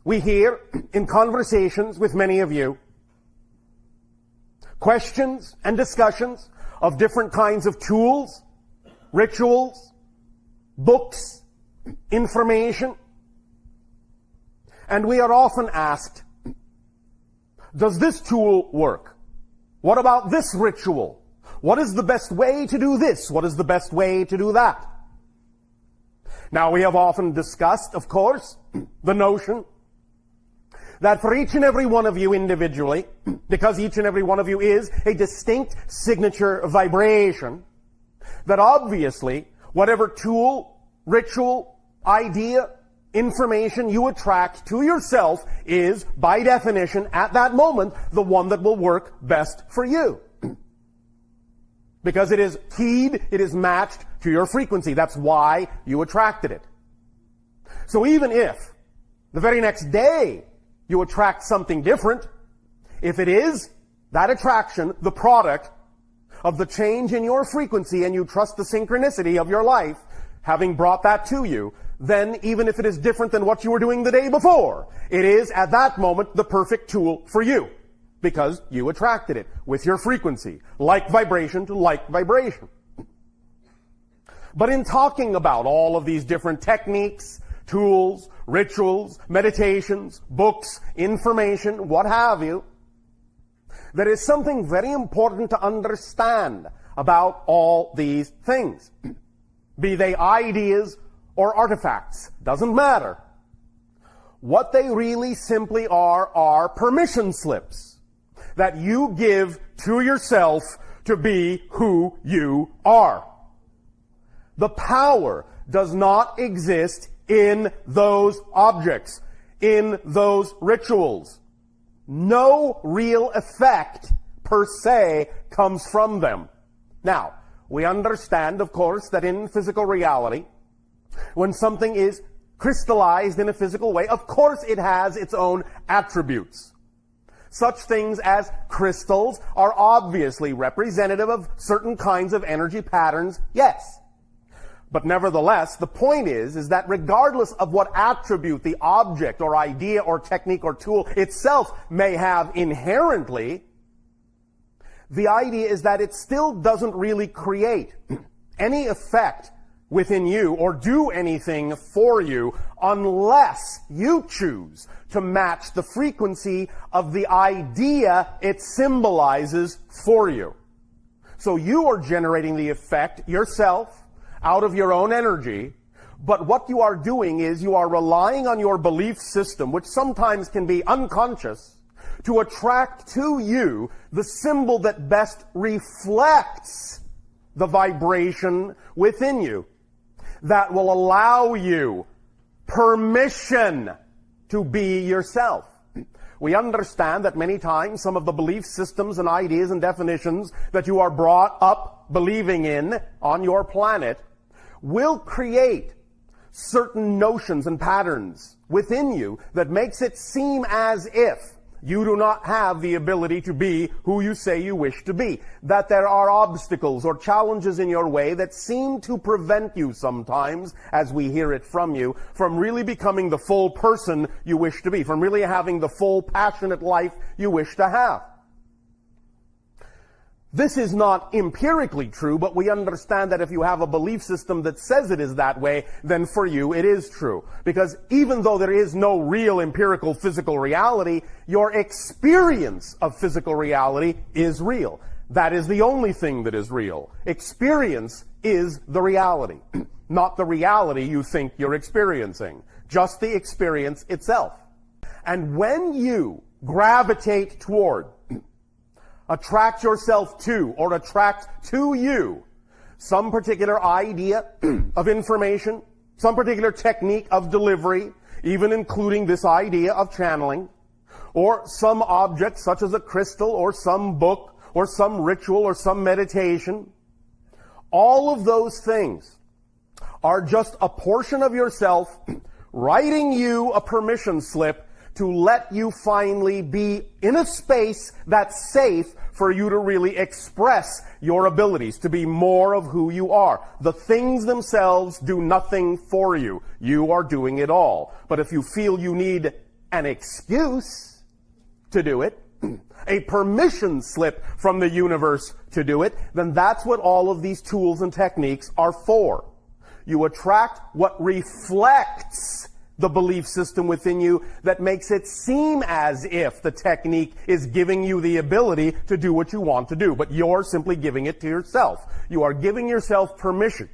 we hear in conversations with many of you questions and discussions of different kinds of tools, rituals, books, information. And we are often asked, does this tool work? What about this ritual? What is the best way to do this? What is the best way to do that? Now, we have often discussed, of course, the notion that for each and every one of you individually, because each and every one of you is a distinct signature vibration, that obviously whatever tool, ritual, idea, information you attract to yourself is, by definition, at that moment, the one that will work best for you. Because it is keyed, it is matched to your frequency. That's why you attracted it. So even if the very next day you attract something different, if it is that attraction, the product of the change in your frequency, and you trust the synchronicity of your life having brought that to you, then even if it is different than what you were doing the day before, it is at that moment the perfect tool for you, because you attracted it with your frequency, like vibration to like vibration. But in talking about all of these different techniques, tools, rituals, meditations, books, information, what have you, there is something very important to understand about all these things. Be they ideas or artifacts, doesn't matter. What they really simply are permission slips that you give to yourself to be who you are. The power does not exist in those objects, in those rituals. No real effect per se comes from them. Now, we understand, of course, that in physical reality, when something is crystallized in a physical way, of course it has its own attributes. Such things as crystals are obviously representative of certain kinds of energy patterns, yes. But nevertheless, the point is that regardless of what attribute the object or idea or technique or tool itself may have inherently, the idea is that it still doesn't really create any effect within you or do anything for you unless you choose to match the frequency of the idea it symbolizes for you. So you are generating the effect yourself out of your own energy, but what you are doing is you are relying on your belief system, which sometimes can be unconscious, to attract to you the symbol that best reflects the vibration within you, that will allow you permission to be yourself. We understand that many times some of the belief systems and ideas and definitions that you are brought up believing in on your planet will create certain notions and patterns within you that makes it seem as if you do not have the ability to be who you say you wish to be. That there are obstacles or challenges in your way that seem to prevent you sometimes, as we hear it from you, from really becoming the full person you wish to be, from really having the full passionate life you wish to have. This is not empirically true, but we understand that if you have a belief system that says it is that way, then for you it is true. Because even though there is no real empirical physical reality, your experience of physical reality is real. That is the only thing that is real. Experience is the reality, not the reality you think you're experiencing, just the experience itself. And when you gravitate toward, attract yourself to, or attract to you some particular idea of information, some particular technique of delivery, even including this idea of channeling, or some object such as a crystal or some book or some ritual or some meditation, all of those things are just a portion of yourself writing you a permission slip to let you finally be in a space that's safe for you to really express your abilities, to be more of who you are. The things themselves do nothing for you. You are doing it all. But if you feel you need an excuse to do it, a permission slip from the universe to do it, then that's what all of these tools and techniques are for. You attract what reflects the belief system within you that makes it seem as if the technique is giving you the ability to do what you want to do, but you're simply giving it to yourself. You are giving yourself permission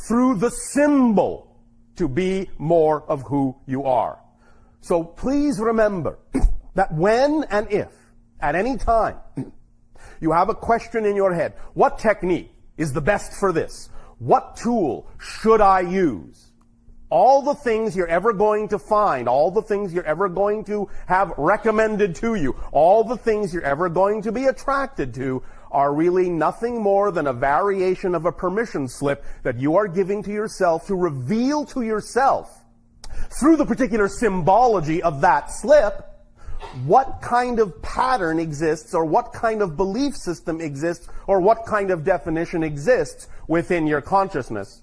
through the symbol to be more of who you are. So please remember that when and if, at any time, you have a question in your head, what technique is the best for this? What tool should I use? All the things you're ever going to find, all the things you're ever going to have recommended to you, all the things you're ever going to be attracted to are really nothing more than a variation of a permission slip that you are giving to yourself to reveal to yourself, through the particular symbology of that slip, what kind of pattern exists, or what kind of belief system exists, or what kind of definition exists within your consciousness.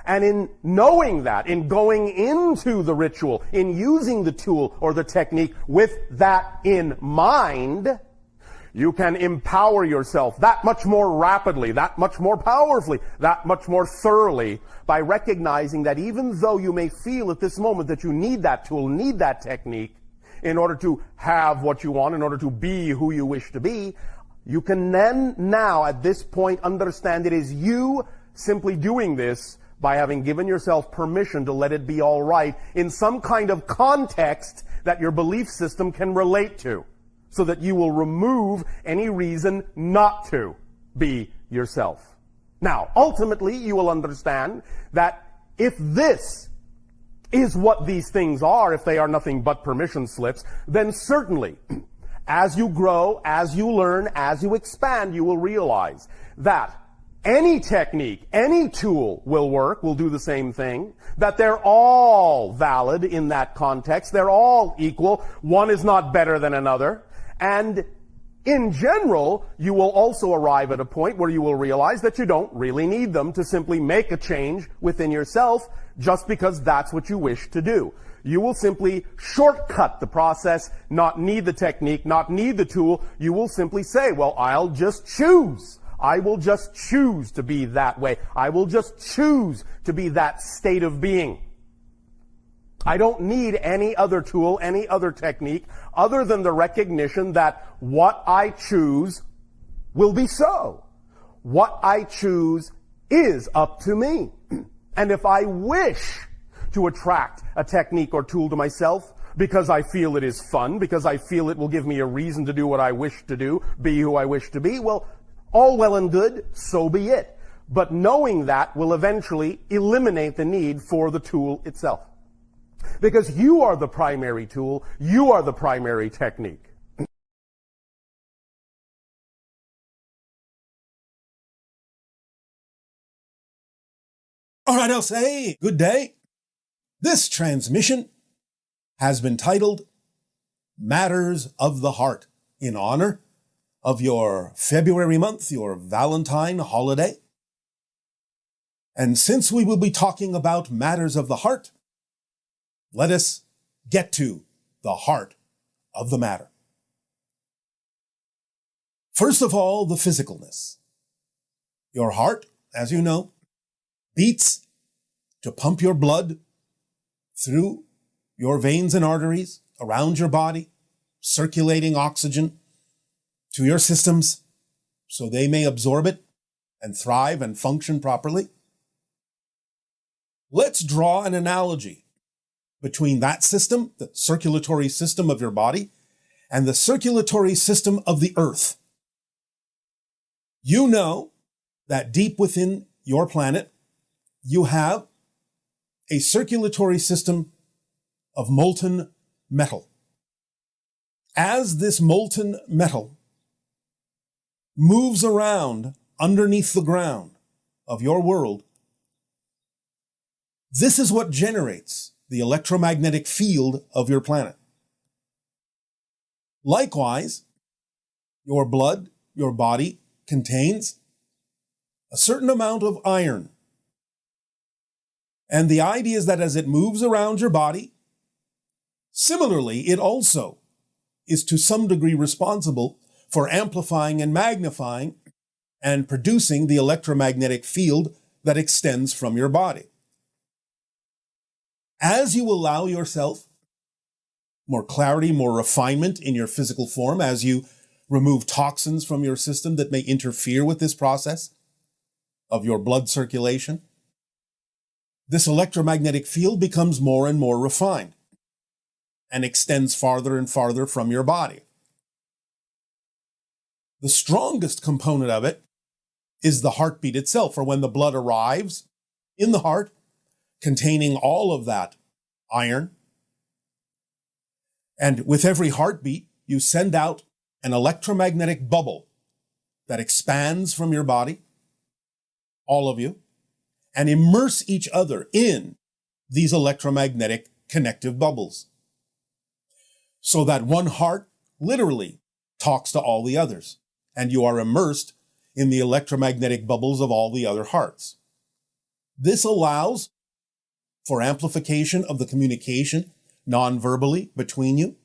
And in knowing that, in going into the ritual, in using the tool or the technique with that in mind, you can empower yourself that much more rapidly, that much more powerfully, that much more thoroughly by recognizing that even though you may feel at this moment that you need that tool, need that technique in order to have what you want, in order to be who you wish to be, you can then now at this point understand it is you simply doing this by having given yourself permission to let it be all right in some kind of context that your belief system can relate to, so that you will remove any reason not to be yourself. Now, ultimately, you will understand that if this is what these things are, if they are nothing but permission slips, then certainly, as you grow, as you learn, as you expand, you will realize that any technique, any tool will work, will do the same thing, that they're all valid in that context, they're all equal, one is not better than another, and in general, you will also arrive at a point where you will realize that you don't really need them to simply make a change within yourself just because that's what you wish to do. You will simply shortcut the process, not need the technique, not need the tool. You will simply say, well, I'll just choose. I will just choose to be that way. I will just choose to be that state of being. I don't need any other tool, any other technique, other than the recognition that what I choose will be so. What I choose is up to me. And if I wish to attract a technique or tool to myself because I feel it is fun, because I feel it will give me a reason to do what I wish to do, be who I wish to be, well, all well and good, so be it. But knowing that will eventually eliminate the need for the tool itself. Because you are the primary tool, you are the primary technique. All right, I'll say good day. This transmission has been titled Matters of the Heart in honor of your February month, your Valentine holiday. And since we will be talking about matters of the heart, let us get to the heart of the matter. First of all, the physicalness. Your heart, as you know, beats to pump your blood through your veins and arteries around your body, circulating oxygen to your systems so they may absorb it and thrive and function properly. Let's draw an analogy between that system, the circulatory system of your body, and the circulatory system of the earth. You know that deep within your planet, you have a circulatory system of molten metal. As this molten metal moves around underneath the ground of your world, this is what generates the electromagnetic field of your planet. Likewise, your blood, your body contains a certain amount of iron. And the idea is that as it moves around your body, Similarly, it also is to some degree responsible for amplifying and magnifying and producing the electromagnetic field that extends from your body. As you allow yourself more clarity, more refinement in your physical form, as you remove toxins from your system that may interfere with this process of your blood circulation, this electromagnetic field becomes more and more refined and extends farther and farther from your body. The strongest component of it is the heartbeat itself, or when the blood arrives in the heart, containing all of that iron. And with every heartbeat, you send out an electromagnetic bubble that expands from your body, all of you, and immerse each other in these electromagnetic connective bubbles, so that one heart literally talks to all the others, and you are immersed in the electromagnetic bubbles of all the other hearts. This allows for amplification of the communication non-verbally between you,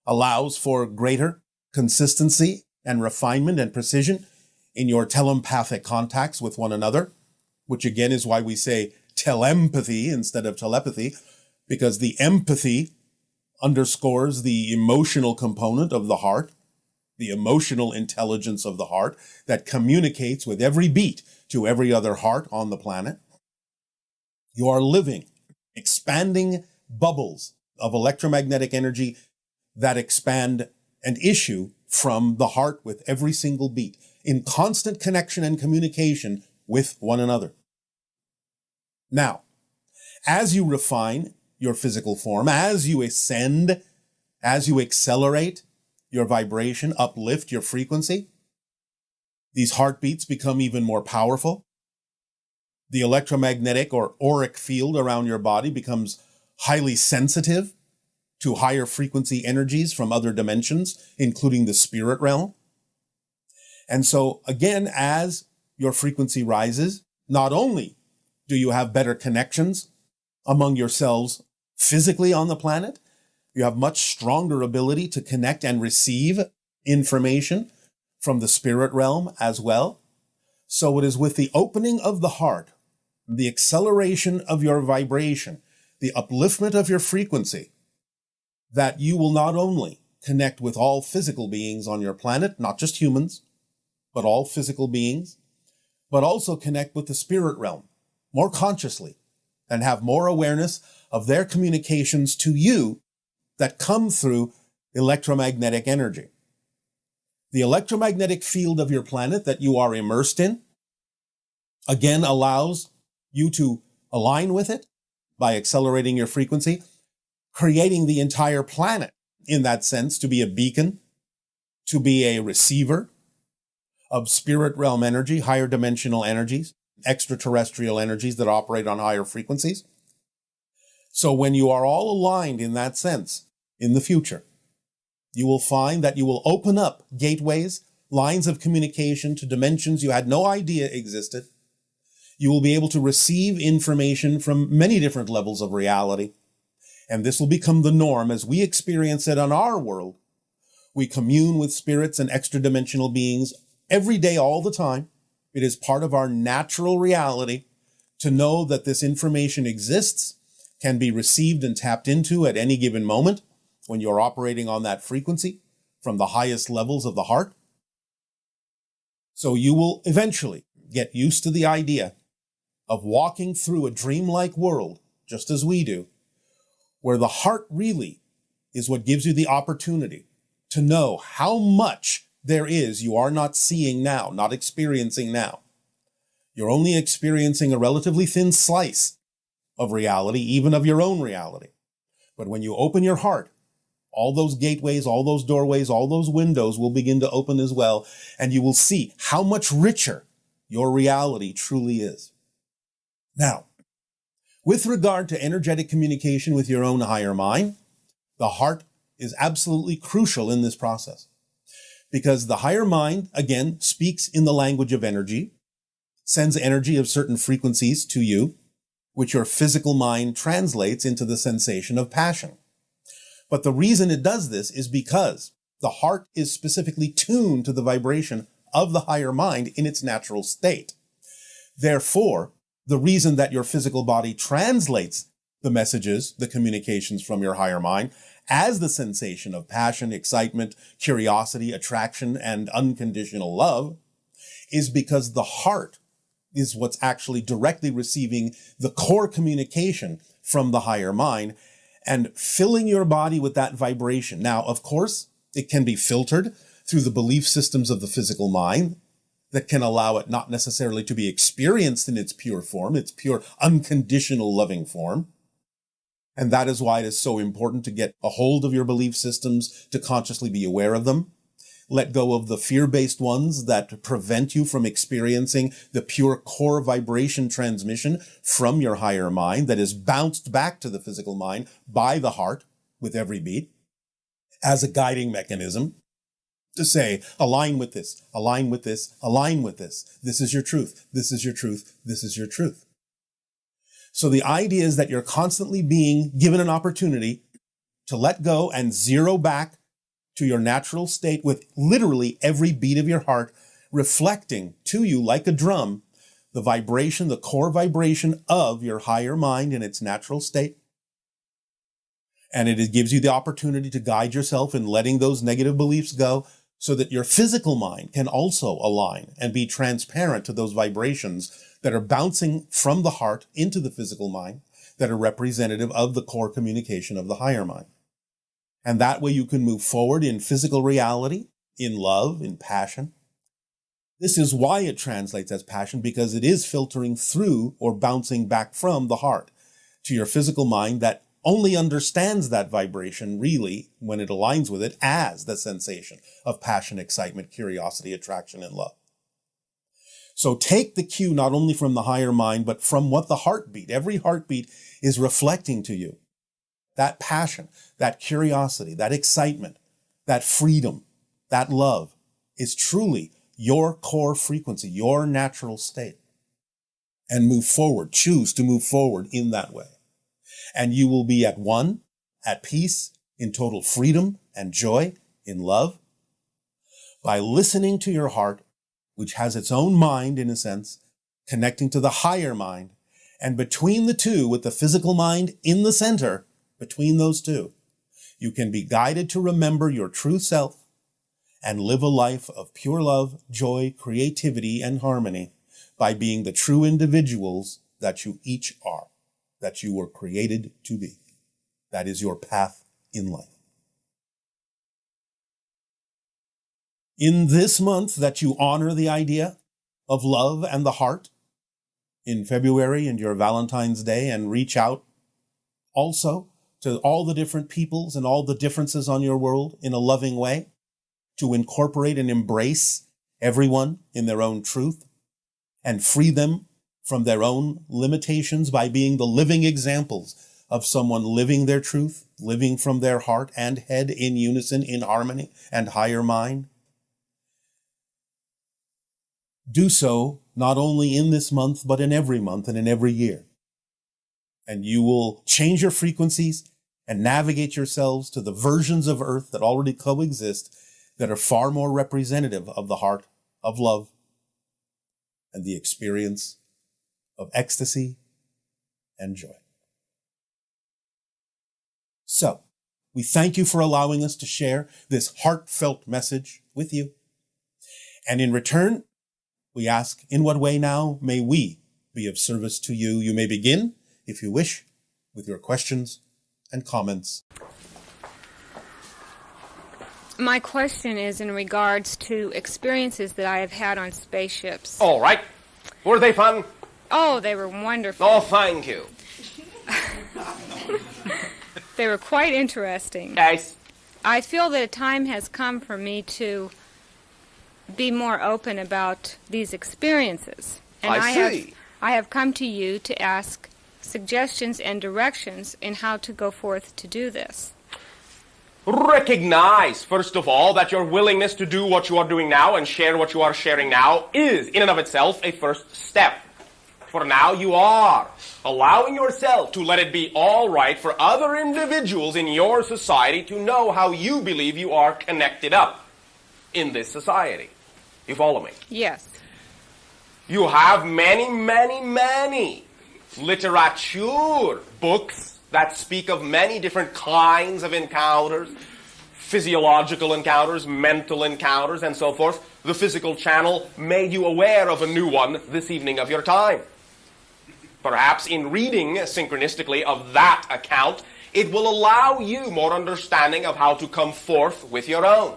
allows for greater consistency and refinement and precision in your telepathic contacts with one another, which again is why we say telepathy instead of telepathy, because the empathy underscores the emotional component of the heart, the emotional intelligence of the heart that communicates with every beat to every other heart on the planet. You are living, expanding bubbles of electromagnetic energy that expand and issue from the heart with every single beat, in constant connection and communication with one another. Now, as you refine your physical form, as you ascend, as you accelerate your vibration, uplift your frequency, these heartbeats become even more powerful. The electromagnetic or auric field around your body becomes highly sensitive to higher frequency energies from other dimensions, including the spirit realm. And so again, as your frequency rises, not only do you have better connections among yourselves physically on the planet, you have much stronger ability to connect and receive information from the spirit realm as well. So it is with the opening of the heart, the acceleration of your vibration, the upliftment of your frequency, that you will not only connect with all physical beings on your planet, not just humans, but all physical beings, but also connect with the spirit realm more consciously and have more awareness of their communications to you that come through electromagnetic energy. The electromagnetic field of your planet that you are immersed in, again, allows you to align with it by accelerating your frequency, creating the entire planet in that sense to be a beacon, to be a receiver of spirit realm energy, higher dimensional energies, extraterrestrial energies that operate on higher frequencies. So when you are all aligned in that sense in the future, you will find that you will open up gateways, lines of communication to dimensions you had no idea existed. You will be able to receive information from many different levels of reality. And this will become the norm as we experience it on our world. We commune with spirits and extra-dimensional beings every day, all the time. It is part of our natural reality to know that this information exists, can be received and tapped into at any given moment when you're operating on that frequency from the highest levels of the heart. So you will eventually get used to the idea of walking through a dreamlike world, just as we do, where the heart really is what gives you the opportunity to know how much there is you are not seeing now, not experiencing now. You're only experiencing a relatively thin slice of reality, even of your own reality. But when you open your heart, all those gateways, all those doorways, all those windows will begin to open as well, and you will see how much richer your reality truly is. Now, with regard to energetic communication with your own higher mind, the heart is absolutely crucial in this process, because the higher mind, again, speaks in the language of energy, sends energy of certain frequencies to you, which your physical mind translates into the sensation of passion. But the reason it does this is because the heart is specifically tuned to the vibration of the higher mind in its natural state. Therefore, the reason that your physical body translates the messages, the communications from your higher mind, as the sensation of passion, excitement, curiosity, attraction, and unconditional love, is because the heart is what's actually directly receiving the core communication from the higher mind and filling your body with that vibration. Now, of course, it can be filtered through the belief systems of the physical mind that can allow it not necessarily to be experienced in its pure form, its pure unconditional loving form. And that is why it is so important to get a hold of your belief systems, to consciously be aware of them. Let go of the fear-based ones that prevent you from experiencing the pure core vibration transmission from your higher mind that is bounced back to the physical mind by the heart with every beat as a guiding mechanism to say, align with this, align with this, align with this. This is your truth. This is your truth. This is your truth. So the idea is that you're constantly being given an opportunity to let go and zero back to your natural state with literally every beat of your heart reflecting to you like a drum the vibration, the core vibration of your higher mind in its natural state. And it gives you the opportunity to guide yourself in letting those negative beliefs go so that your physical mind can also align and be transparent to those vibrations that are bouncing from the heart into the physical mind that are representative of the core communication of the higher mind. And that way you can move forward in physical reality, in love, in passion. This is why it translates as passion, because it is filtering through or bouncing back from the heart to your physical mind that only understands that vibration really when it aligns with it as the sensation of passion, excitement, curiosity, attraction, and love. So take the cue not only from the higher mind, but from what the heartbeat, every heartbeat is reflecting to you. That passion, that curiosity, that excitement, that freedom, that love is truly your core frequency, your natural state. And move forward, choose to move forward in that way. And you will be at one, at peace, in total freedom and joy, in love, by listening to your heart, which has its own mind, in a sense, connecting to the higher mind. And between the two, with the physical mind in the center, between those two, you can be guided to remember your true self and live a life of pure love, joy, creativity, and harmony by being the true individuals that you each are, that you were created to be. That is your path in life. In this month that you honor the idea of love and the heart, in February and your Valentine's Day, and reach out also to all the different peoples and all the differences on your world in a loving way, to incorporate and embrace everyone in their own truth and free them from their own limitations by being the living examples of someone living their truth, living from their heart and head in unison, in harmony and higher mind. Do so not only in this month, but in every month and in every year. And you will change your frequencies and navigate yourselves to the versions of Earth that already coexist that are far more representative of the heart of love and the experience of ecstasy and joy. So, we thank you for allowing us to share this heartfelt message with you. And in return, we ask, in what way now may we be of service to you? You may begin, if you wish, with your questions and comments. My question is in regards to experiences that I have had on spaceships. All right. Were they fun? Oh, they were wonderful. Oh, thank you. They were quite interesting. Yes. I feel that a time has come for me to be more open about these experiences. And I see. I have come to you to ask suggestions and directions in how to go forth to do this. Recognize, first of all, that your willingness to do what you are doing now and share what you are sharing now is, in and of itself, a first step. For now you are allowing yourself to let it be all right for other individuals in your society to know how you believe you are connected up in this society. You follow me? Yes. You have many literature books that speak of many different kinds of encounters, physiological encounters, mental encounters, and so forth. The physical channel made you aware of a new one this evening of your time. Perhaps in reading synchronistically of that account, it will allow you more understanding of how to come forth with your own.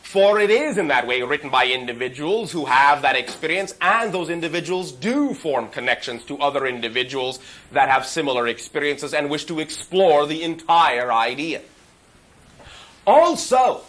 For it is in that way written by individuals who have that experience, and those individuals do form connections to other individuals that have similar experiences and wish to explore the entire idea. Also,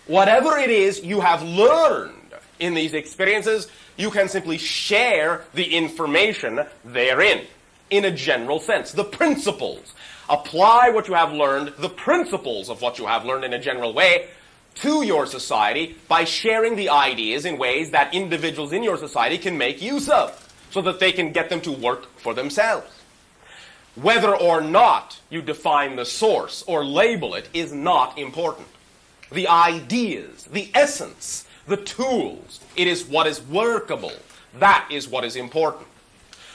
whatever it is you have learned in these experiences, you can simply share the information therein, in a general sense. The principles. Apply what you have learned, the principles of what you have learned in a general way, to your society by sharing the ideas in ways that individuals in your society can make use of, so that they can get them to work for themselves. Whether or not you define the source or label it is not important. The ideas, the essence, the tools, it is what is workable. That is what is important.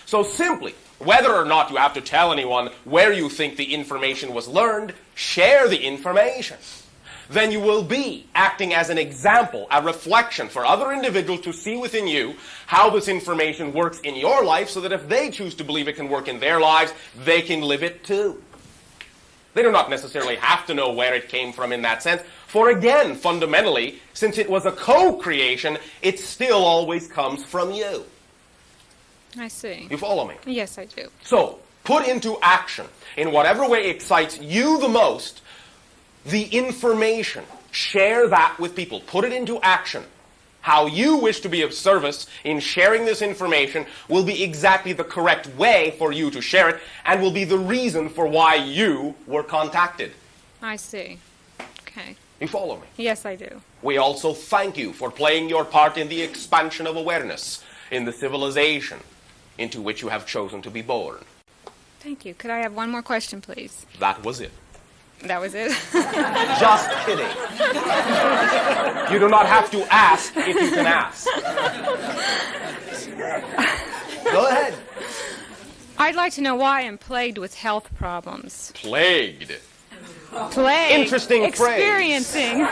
So simply, whether or not you have to tell anyone where you think the information was learned, share the information. Then you will be acting as an example, a reflection for other individuals to see within you how this information works in your life, so that if they choose to believe it can work in their lives, they can live it too. They do not necessarily have to know where it came from in that sense, for again, fundamentally, since it was a co-creation, it still always comes from you. I see. You follow me? Yes, I do. So, put into action, in whatever way excites you the most, the information. Share that with people. Put it into action. How you wish to be of service in sharing this information will be exactly the correct way for you to share it, and will be the reason for why you were contacted. I see. Okay. You follow me? Yes, I do. We also thank you for playing your part in the expansion of awareness in the civilization into which you have chosen to be born. Thank you. Could I have one more question, please? That was it. That was it? Just kidding. You do not have to ask if you can ask. Go ahead. I'd like to know why I'm plagued with health problems. Plagued. Plagued. Interesting Experiencing.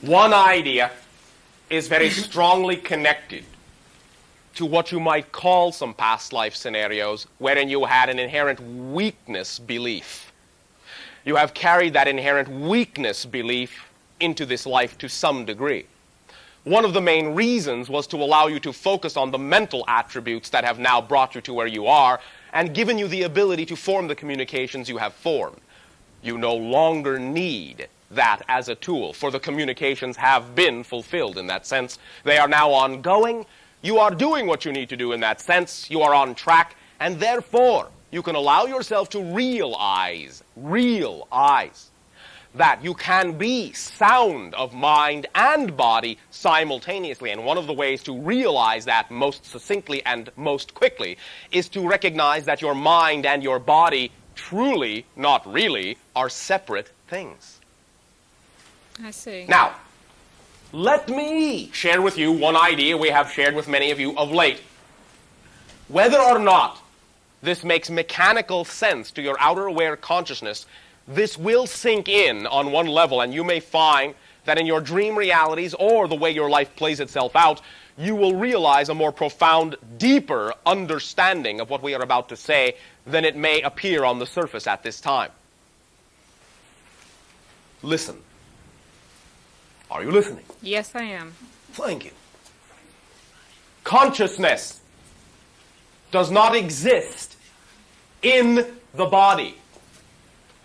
One idea is very strongly connected to what you might call some past life scenarios wherein you had an inherent weakness belief. You have carried that inherent weakness belief into this life to some degree. One of the main reasons was to allow you to focus on the mental attributes that have now brought you to where you are and given you the ability to form the communications you have formed. You no longer need that as a tool, for the communications have been fulfilled in that sense. They are now ongoing. You are doing what you need to do in that sense. You are on track, and therefore you can allow yourself to realize that you can be sound of mind and body simultaneously. And one of the ways to realize that most succinctly and most quickly is to recognize that your mind and your body truly, not really, are separate things. I see. Now, let me share with you one idea we have shared with many of you of late. Whether or not this makes mechanical sense to your outer aware consciousness, this will sink in on one level, and you may find that in your dream realities or the way your life plays itself out, you will realize a more profound, deeper understanding of what we are about to say than it may appear on the surface at this time. Listen. Are you listening? Yes, I am. Thank you. Consciousness does not exist in the body.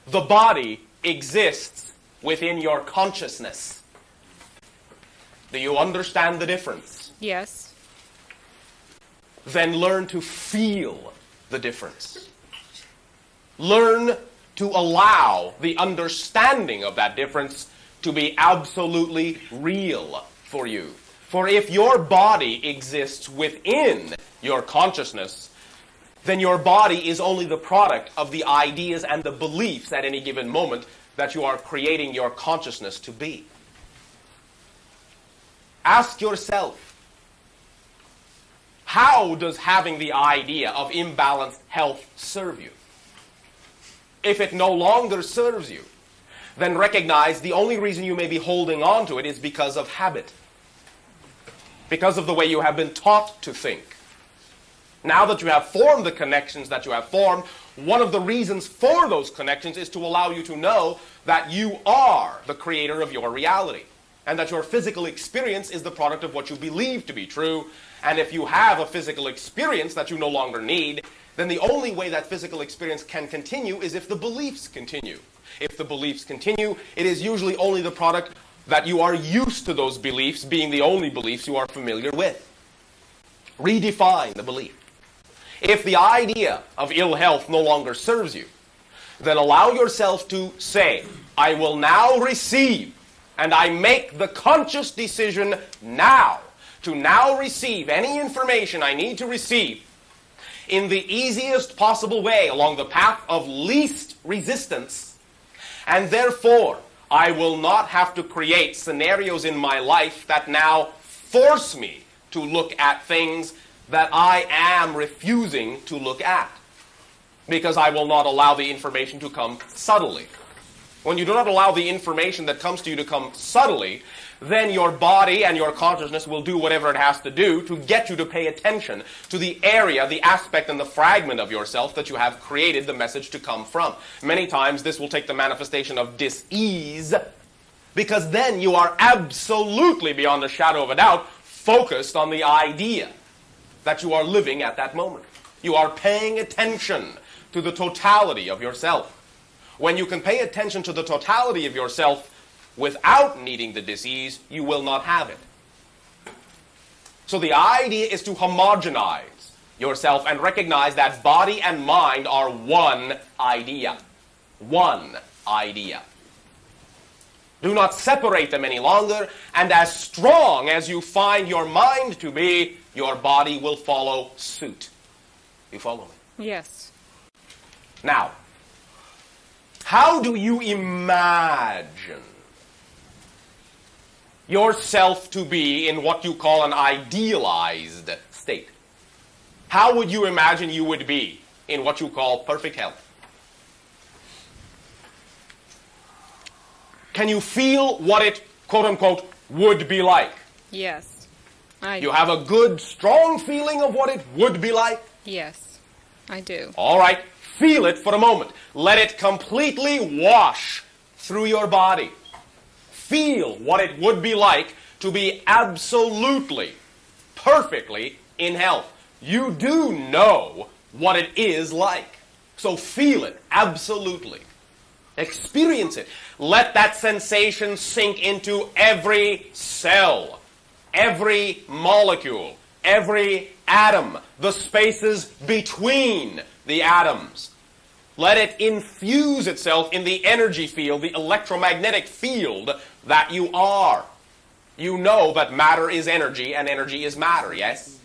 The body exists within your consciousness. Do you understand the difference? Yes. Then learn to feel the difference. Learn to allow the understanding of that difference to be absolutely real for you. For if your body exists within your consciousness, then your body is only the product of the ideas and the beliefs at any given moment that you are creating your consciousness to be. Ask yourself, how does having the idea of imbalanced health serve you? If it no longer serves you, then recognize the only reason you may be holding on to it is because of habit, because of the way you have been taught to think. Now that you have formed the connections that you have formed, one of the reasons for those connections is to allow you to know that you are the creator of your reality, and that your physical experience is the product of what you believe to be true. And if you have a physical experience that you no longer need, then the only way that physical experience can continue is if the beliefs continue. If the beliefs continue, it is usually only the product that you are used to those beliefs being the only beliefs you are familiar with. Redefine the belief. If the idea of ill health no longer serves you, then allow yourself to say, I will now receive, and I make the conscious decision now to now receive any information I need to receive in the easiest possible way along the path of least resistance, and therefore I will not have to create scenarios in my life that now force me to look at things that I am refusing to look at, because I will not allow the information to come subtly. When you do not allow the information that comes to you to come subtly, then your body and your consciousness will do whatever it has to do to get you to pay attention to the area, the aspect, and the fragment of yourself that you have created the message to come from. Many times this will take the manifestation of dis-ease, because then you are absolutely, beyond a shadow of a doubt, focused on the idea that you are living at that moment. You are paying attention to the totality of yourself. When you can pay attention to the totality of yourself without needing the disease, you will not have it. So the idea is to homogenize yourself and recognize that body and mind are one idea. One idea. Do not separate them any longer, and as strong as you find your mind to be, your body will follow suit. You follow me? Yes. Now, how do you imagine yourself to be in what you call an idealized state? How would you imagine you would be in what you call perfect health? Can you feel what it, quote-unquote, would be like? Yes. You have a good, strong feeling of what it would be like? Yes, I do. All right. Feel it for a moment. Let it completely wash through your body. Feel what it would be like to be absolutely, perfectly in health. You do know what it is like. So feel it, absolutely. Experience it. Let that sensation sink into every cell, every molecule, every atom, the spaces between the atoms. Let it infuse itself in the energy field, the electromagnetic field that you are. You know that matter is energy and energy is matter, yes?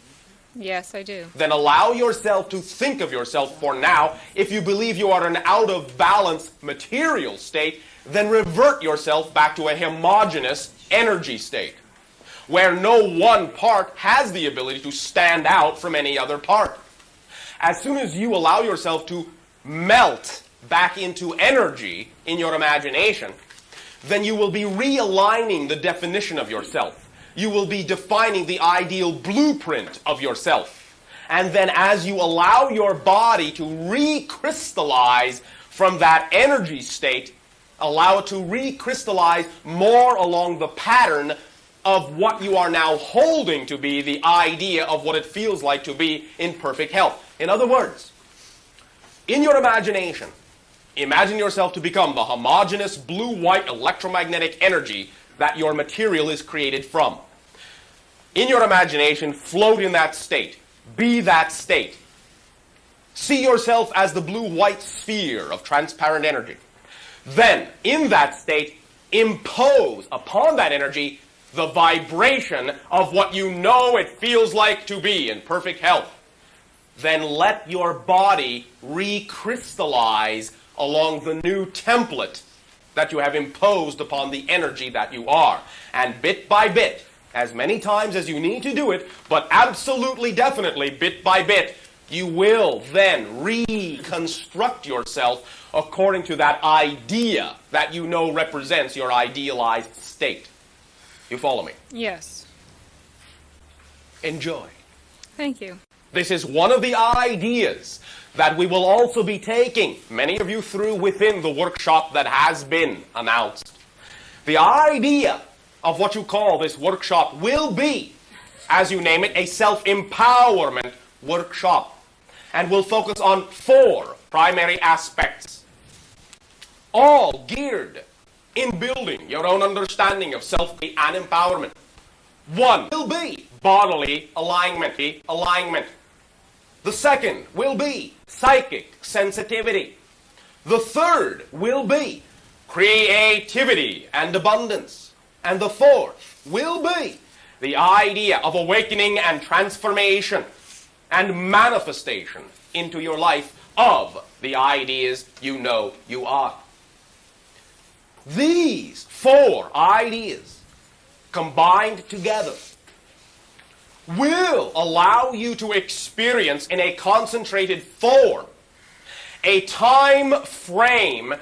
Yes, I do. Then allow yourself to think of yourself for now. If you believe you are an out-of-balance material state, then revert yourself back to a homogeneous energy state, where no one part has the ability to stand out from any other part. As soon as you allow yourself to melt back into energy in your imagination, then you will be realigning the definition of yourself. You will be defining the ideal blueprint of yourself. And then as you allow your body to recrystallize from that energy state, allow it to recrystallize more along the pattern of what you are now holding to be the idea of what it feels like to be in perfect health. In other words, in your imagination, imagine yourself to become the homogeneous blue-white electromagnetic energy that your material is created from. In your imagination, float in that state. Be that state. See yourself as the blue-white sphere of transparent energy. Then, in that state, impose upon that energy the vibration of what you know it feels like to be in perfect health, then let your body recrystallize along the new template that you have imposed upon the energy that you are. And bit by bit, as many times as you need to do it, but absolutely definitely bit by bit, you will then reconstruct yourself according to that idea that you know represents your idealized state. You follow me? Yes. Enjoy. Thank you. This is one of the ideas that we will also be taking, many of you, through within the workshop that has been announced. The idea of what you call this workshop will be, as you name it, a self-empowerment workshop. And we'll focus on 4 primary aspects, all geared in building your own understanding of self and empowerment. 1 will be bodily alignment. The 2nd will be psychic sensitivity. The 3rd will be creativity and abundance. And the 4th will be the idea of awakening and transformation and manifestation into your life of the ideas you know you are. These 4 ideas combined together will allow you to experience in a concentrated form a time frame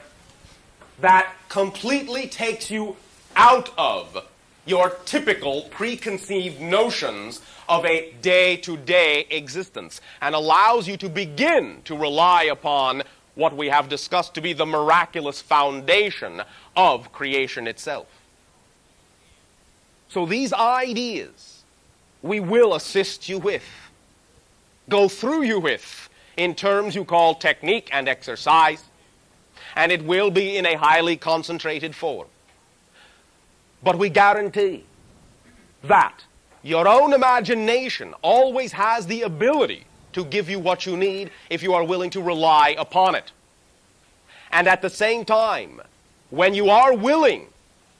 that completely takes you out of your typical preconceived notions of a day-to-day existence and allows you to begin to rely upon what we have discussed to be the miraculous foundation of creation itself. So these ideas we will assist you with, go through you with, in terms you call technique and exercise, and it will be in a highly concentrated form. But we guarantee that your own imagination always has the ability to give you what you need if you are willing to rely upon it. And at the same time, when you are willing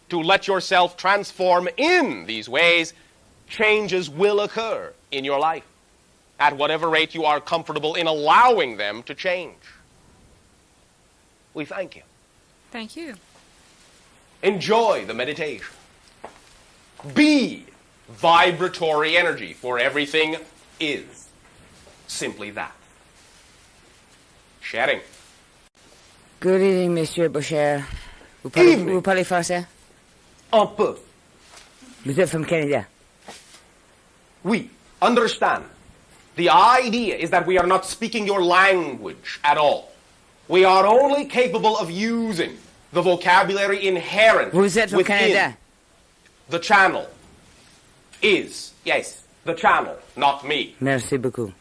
to let yourself transform in these ways, changes will occur in your life at whatever rate you are comfortable in allowing them to change. We thank you. Thank you. Enjoy the meditation. Be vibratory energy, for everything is simply that. Sharing. Good evening, Monsieur Bashar. Evening. Vous parlez français? Un peu. Vous êtes from Canada. We understand. The idea is that we are not speaking your language at all. We are only capable of using the vocabulary inherent Vous êtes from within Canada. the channel. Is, yes, the channel, not me. Merci beaucoup.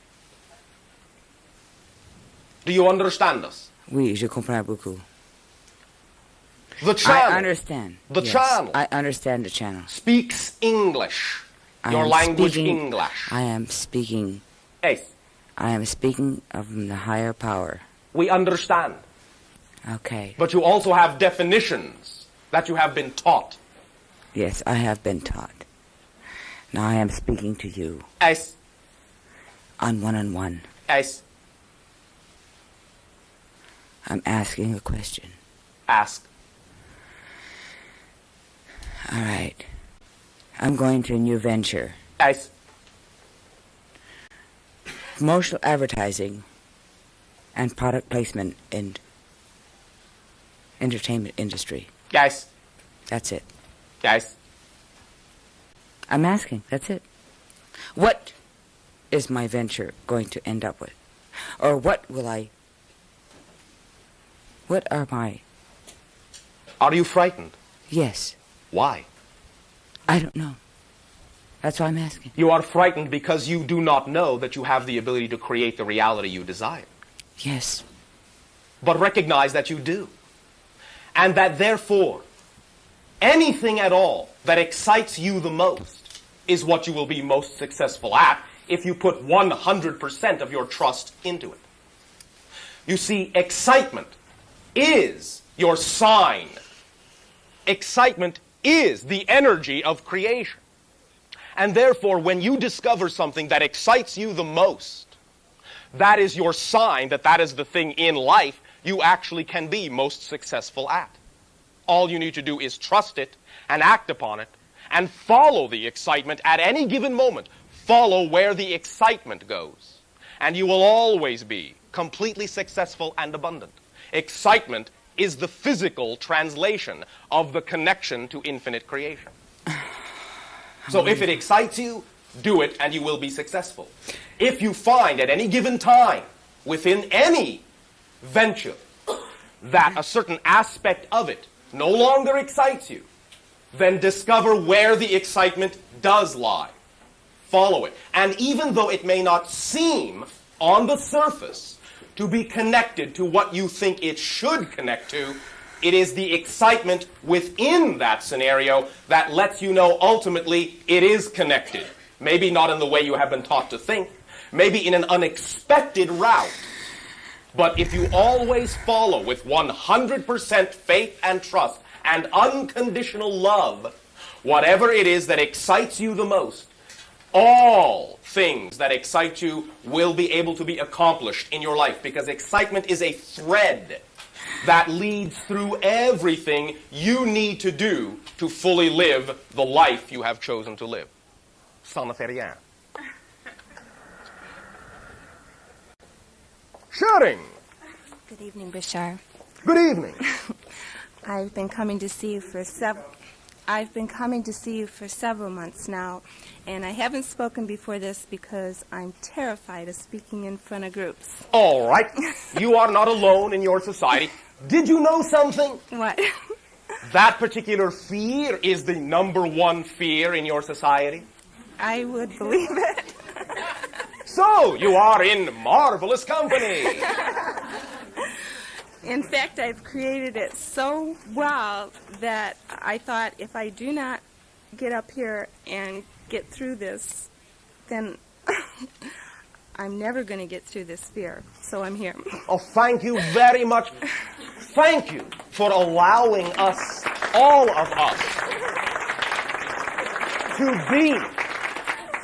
Do you understand us? Oui, je comprends beaucoup. The channel. I understand. The Yes, channel I understand the channel. speaks English. I Your am language, speaking- English. I am speaking. Yes, I am speaking of the higher power. we understand. Okay. But you also have definitions that you have been taught. Yes, I have been taught. Now I am speaking to you Yes, on one-on-one. yes, I'm asking a question. ask. All right. I'm going to a new venture. Yes, Promotional advertising and product placement in entertainment industry. yes, That's it. yes. I'm asking. That's it. What is my venture going to end up with? Or what are my... Are you frightened? Yes. Why? I don't know. That's why I'm asking. You are frightened because you do not know that you have the ability to create the reality you desire. Yes. But recognize that you do. And that therefore, anything at all that excites you the most is what you will be most successful at if you put 100% of your trust into it. You see, excitement is your sign excitement is the energy of creation. And therefore, when you discover something that excites you the most, that is your sign that that is the thing in life you actually can be most successful at. All you need to do is trust it and act upon it and follow the excitement at any given moment. Follow where the excitement goes. And you will always be completely successful and abundant. Excitement is the physical translation of the connection to infinite creation. So if it excites you, do it and you will be successful. If you find at any given time within any venture that a certain aspect of it no longer excites you, then discover where the excitement does lie. Follow it. And even though it may not seem on the surface to be connected to what you think it should connect to, it is the excitement within that scenario that lets you know ultimately it is connected. Maybe not in the way you have been taught to think, maybe in an unexpected route. But if you always follow with 100% faith and trust and unconditional love, whatever it is that excites you the most, all things that excite you will be able to be accomplished in your life, because excitement is a thread that leads through everything you need to do to fully live the life you have chosen to live. Ça ne fait rien. Shouting. Good evening, Bashar. Good evening. I've been coming to see you for several months now, and I haven't spoken before this because I'm terrified of speaking in front of groups. All right. You are not alone in your society. Did you know something? What? That particular fear is the #1 fear in your society. I would believe it. So, you are in marvelous company. In fact, I've created it so well that I thought if I do not get up here and get through this, then I'm never going to get through this fear. So I'm here. Oh, thank you very much. Thank you for allowing us, all of us, to be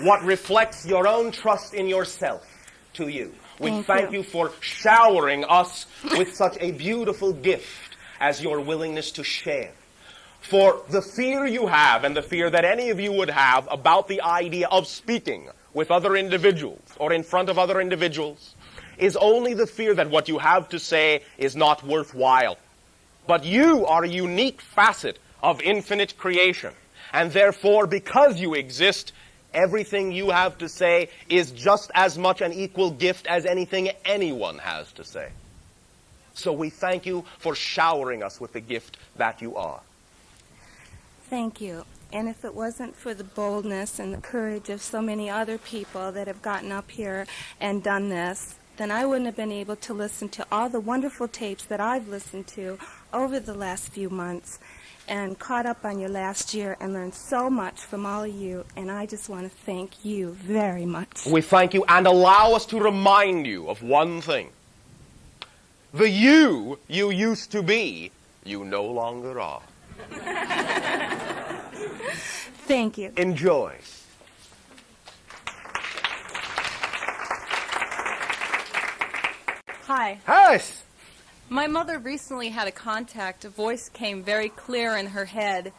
what reflects your own trust in yourself to you. We thank you for showering us with such a beautiful gift as your willingness to share. For the fear you have, and the fear that any of you would have about the idea of speaking with other individuals or in front of other individuals, is only the fear that what you have to say is not worthwhile. But you are a unique facet of infinite creation, and therefore, because you exist, everything you have to say is just as much an equal gift as anything anyone has to say. So we thank you for showering us with the gift that you are. Thank you. And if it wasn't for the boldness and the courage of so many other people that have gotten up here and done this, then I wouldn't have been able to listen to all the wonderful tapes that I've listened to over the last few months and caught up on your last year and learned so much from all of you, and I just want to thank you very much. We thank you, and allow us to remind you of one thing. The you used to be, you no longer are. Thank you. Enjoy. Hi. Yes. My mother recently had a contact. A voice came very clear in her head.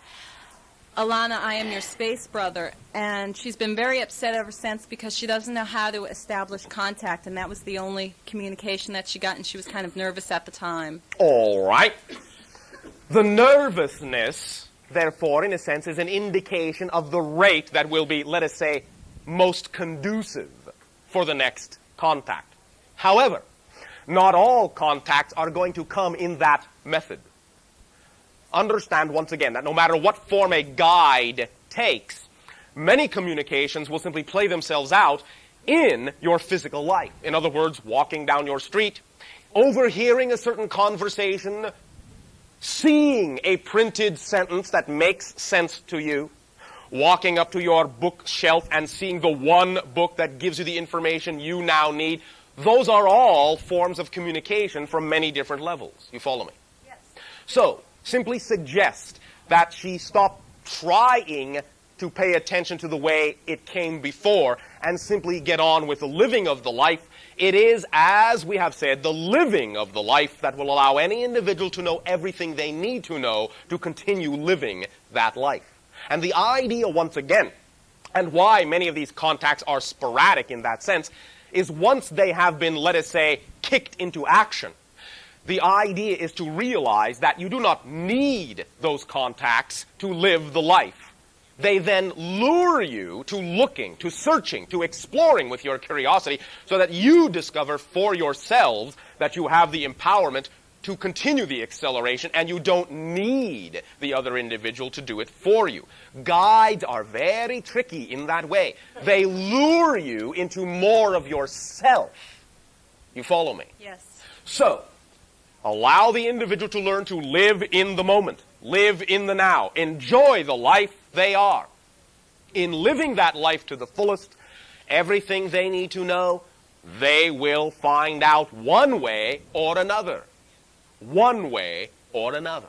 Alana, I am your space brother. And she's been very upset ever since because she doesn't know how to establish contact, and that was the only communication that she got, and she was kind of nervous at the time. All right. The nervousness, therefore, in a sense, is an indication of the rate that will be, let us say, most conducive for the next contact. However, not all contacts are going to come in that method. Understand, once again, that no matter what form a guide takes, many communications will simply play themselves out in your physical life. In other words, walking down your street, overhearing a certain conversation, seeing a printed sentence that makes sense to you, walking up to your bookshelf and seeing the one book that gives you the information you now need. Those are all forms of communication from many different levels. You follow me? Yes. So, simply suggest that she stop trying to pay attention to the way it came before and simply get on with the living of the life. It is, as we have said, the living of the life that will allow any individual to know everything they need to know to continue living that life. And the idea, once again, and why many of these contacts are sporadic in that sense, is once they have been, let us say, kicked into action, the idea is to realize that you do not need those contacts to live the life. They then lure you to looking, to searching, to exploring with your curiosity so that you discover for yourselves that you have the empowerment to continue the acceleration and you don't need the other individual to do it for you. Guides are very tricky in that way. They lure you into more of yourself. You follow me? Yes. So, allow the individual to learn to live in the moment, live in the now, enjoy the life they are. In living that life to the fullest, everything they need to know, they will find out one way or another. One way or another.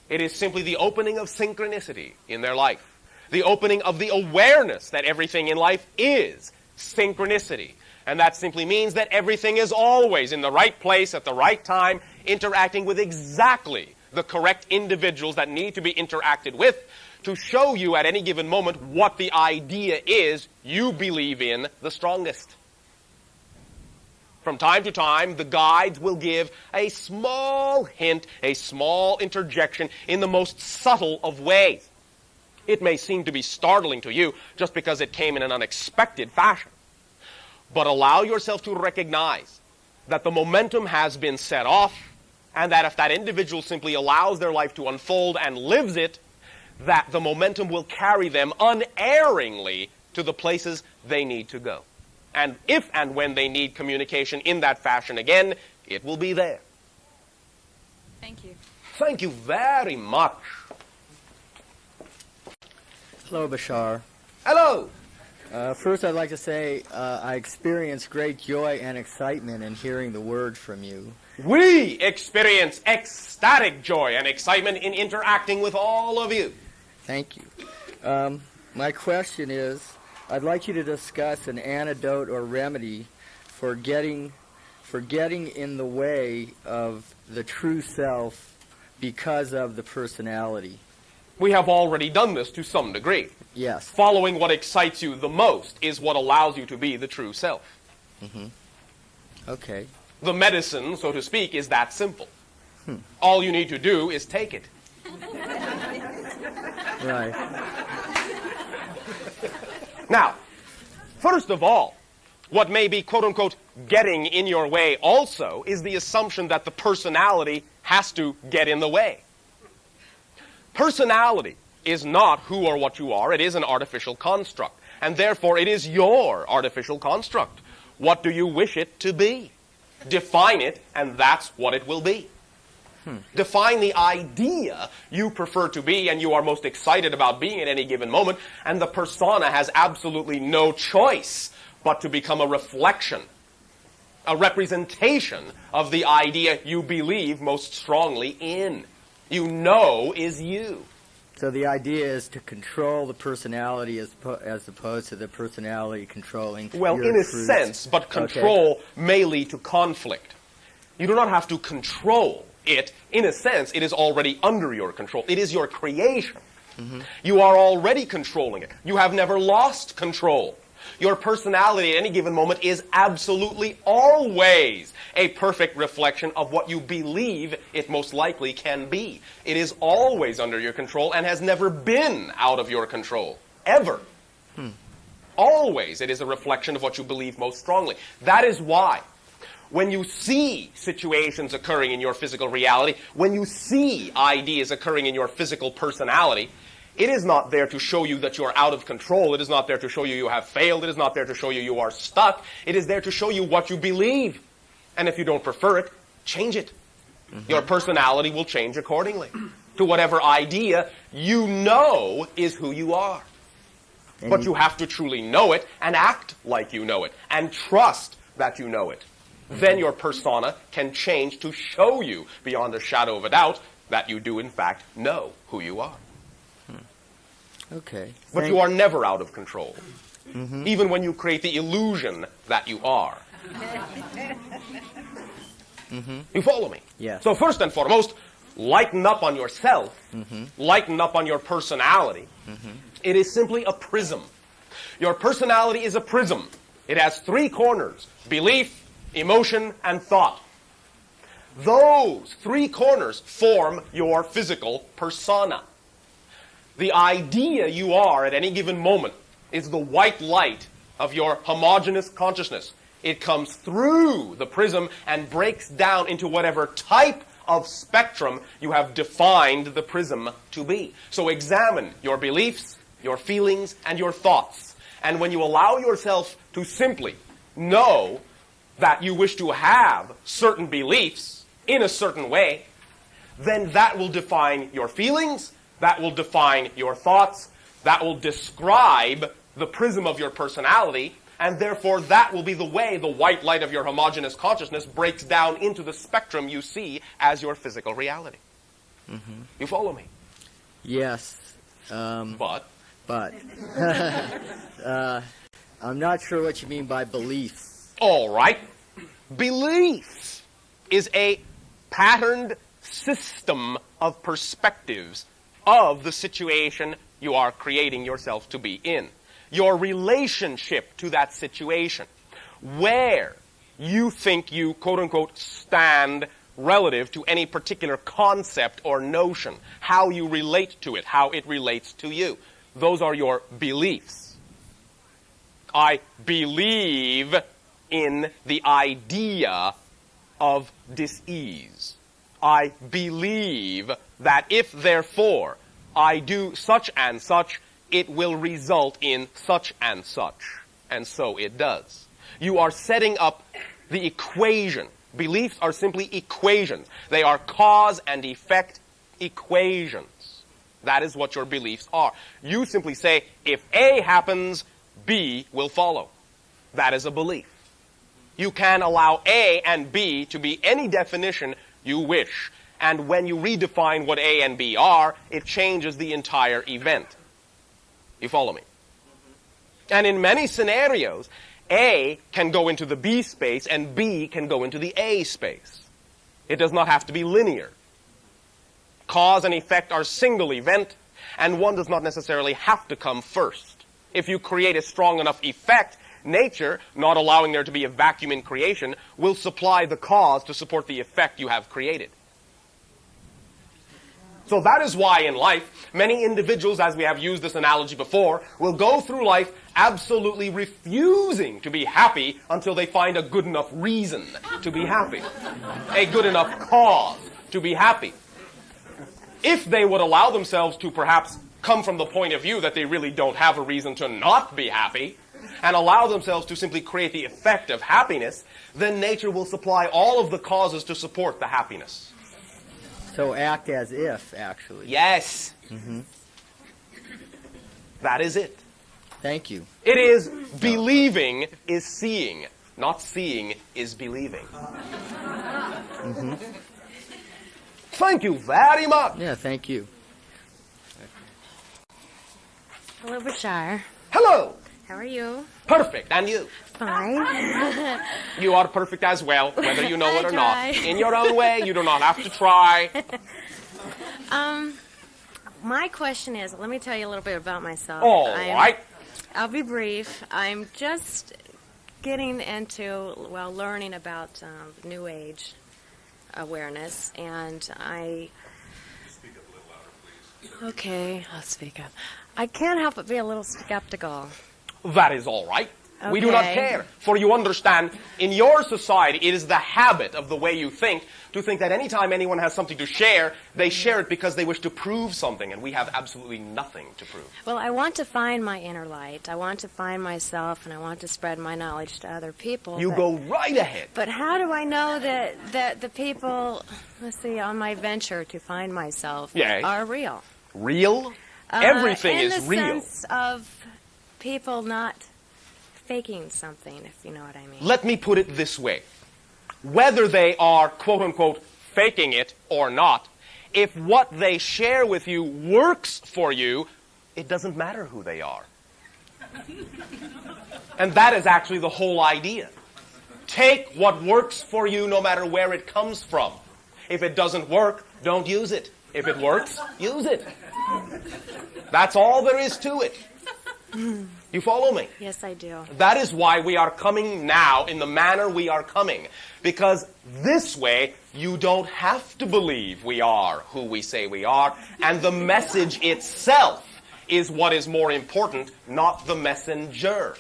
It is simply the opening of synchronicity in their life. The opening of the awareness that everything in life is synchronicity. And that simply means that everything is always in the right place at the right time, interacting with exactly the correct individuals that need to be interacted with to show you at any given moment what the idea is you believe in the strongest. From time to time, the guides will give a small hint, a small interjection in the most subtle of ways. It may seem to be startling to you just because it came in an unexpected fashion. But allow yourself to recognize that the momentum has been set off, and that if that individual simply allows their life to unfold and lives it, that the momentum will carry them unerringly to the places they need to go. And if and when they need communication in that fashion again, it will be there. Thank you. Thank you very much. Hello, Bashar. Hello. First, I'd like to say I experienced great joy and excitement in hearing the word from you. We experience ecstatic joy and excitement in interacting with all of you. Thank you. My question is, I'd like you to discuss an antidote or remedy for getting in the way of the true self because of the personality. We have already done this to some degree. Yes. Following what excites you the most is what allows you to be the true self. Mm-hmm. Okay. The medicine, so to speak, is that simple. All you need to do is take it. Right. Now, first of all, what may be, quote-unquote, getting in your way also is the assumption that the personality has to get in the way. Personality is not who or what you are. It is an artificial construct. And therefore, it is your artificial construct. What do you wish it to be? Define it, and that's what it will be. Define the idea you prefer to be and you are most excited about being at any given moment, and the persona has absolutely no choice but to become a reflection, a representation of the idea you believe most strongly in. You know is you. So the idea is to control the personality as opposed to the personality controlling Well, your in a truth. sense, but control may lead to conflict. You do not have to control it. In a sense, it is already under your control. It is your creation. You are already controlling it. You have never lost control. Your personality at any given moment is absolutely always a perfect reflection of what you believe it most likely can be. It is always under your control and has never been out of your control. Ever. Always it is a reflection of what you believe most strongly. That is why when you see situations occurring in your physical reality, when you see ideas occurring in your physical personality, it is not there to show you that you are out of control. It is not there to show you you have failed. It is not there to show you you are stuck. It is there to show you what you believe. And if you don't prefer it, change it. Your personality will change accordingly to whatever idea you know is who you are. But you have to truly know it and act like you know it and trust that you know it. Then your persona can change to show you beyond a shadow of a doubt that you do in fact know who you are. Okay. But you are never out of control, even when you create the illusion that you are. You follow me? Yes. So first and foremost, lighten up on yourself, lighten up on your personality. It is simply a prism. Your personality is a prism. It has 3 corners: belief, emotion, and thought. Those 3 corners form your physical persona. The idea you are at any given moment is the white light of your homogeneous consciousness. It comes through the prism and breaks down into whatever type of spectrum you have defined the prism to be. So examine your beliefs, your feelings, and your thoughts. And when you allow yourself to simply know that you wish to have certain beliefs in a certain way, then that will define your feelings, that will define your thoughts, that will describe the prism of your personality, and therefore that will be the way the white light of your homogeneous consciousness breaks down into the spectrum you see as your physical reality. You follow me? Yes. But? I'm not sure what you mean by beliefs. All right. Beliefs is a patterned system of perspectives of the situation you are creating yourself to be in. Your relationship to that situation, where you think you, quote-unquote, stand relative to any particular concept or notion, how you relate to it, how it relates to you. Those are your beliefs. I believe in the idea of dis-ease. I believe that if, therefore, I do such and such, it will result in such and such. And so it does. You are setting up the equation. Beliefs are simply equations. They are cause and effect equations. That is what your beliefs are. You simply say, if A happens, B will follow. That is a belief. You can allow A and B to be any definition you wish. And when you redefine what A and B are, it changes the entire event. You follow me? And in many scenarios, A can go into the B space and B can go into the A space. It does not have to be linear. Cause and effect are single event, and one does not necessarily have to come first. If you create a strong enough effect, nature, not allowing there to be a vacuum in creation, will supply the cause to support the effect you have created. So that is why in life, many individuals, as we have used this analogy before, will go through life absolutely refusing to be happy until they find a good enough reason to be happy, a good enough cause to be happy. If they would allow themselves to perhaps come from the point of view that they really don't have a reason to not be happy, and allow themselves to simply create the effect of happiness, then nature will supply all of the causes to support the happiness. So act as if, actually. Yes. That is it. Thank you. It is believing is seeing, not seeing is believing. Thank you very much. Yeah, thank you. Hello, Bashar. Hello. How are you? Perfect. And you? Fine. You are perfect as well, whether you know it or try. not. In your own way, you do not have to try. My question is, let me tell you a little bit about myself. All right. I'll be brief. I'm just getting into, learning about New Age awareness, and Speak up a little louder, please. Okay, I'll speak up. I can't help but be a little skeptical. That is all right. We do not Okay. care. For you understand, in your society, it is the habit of the way you think to think that anytime anyone has something to share, they share it because they wish to prove something, and we have absolutely nothing to prove. Well, I want to find my inner light. I want to find myself, and I want to spread my knowledge to other people. You go right ahead. But how do I know that the people, on my venture to find myself Yes. are real? Real? Everything in is the real. sense of people not faking something, if you know what I mean. Let me put it this way. Whether they are, quote-unquote, faking it or not, if what they share with you works for you, it doesn't matter who they are. And that is actually the whole idea. Take what works for you no matter where it comes from. If it doesn't work, don't use it. If it works, use it. That's all there is to it. You follow me? Yes, I do. That is why we are coming now in the manner we are coming. Because this way, you don't have to believe we are who we say we are, and the message itself is what is more important, not the messenger.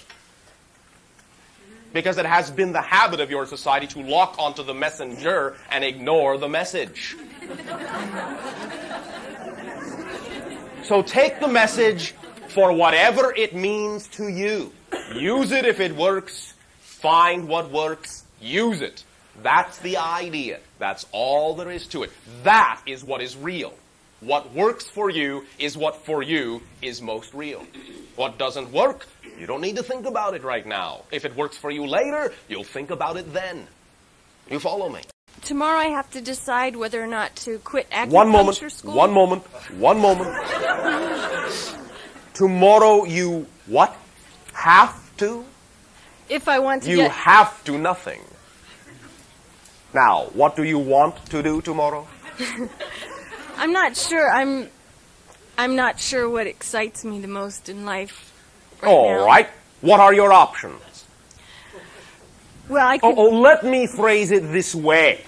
Because it has been the habit of your society to lock onto the messenger and ignore the message. So take the message for whatever it means to you. Use it if it works. Find what works. Use it. That's the idea. That's all there is to it. That is what is real. What works for you is what for you is most real. What doesn't work, you don't need to think about it right now. If it works for you later, you'll think about it then. You follow me? Tomorrow I have to decide whether or not to quit acupuncture One moment. school. One moment. One moment. Tomorrow you what? Have to? If I want to You get... have to nothing. Now, what do you want to do tomorrow? I'm not sure. I'm not sure what excites me the most in life right now. All right. What are your options? Well, I could... Let me phrase it this way.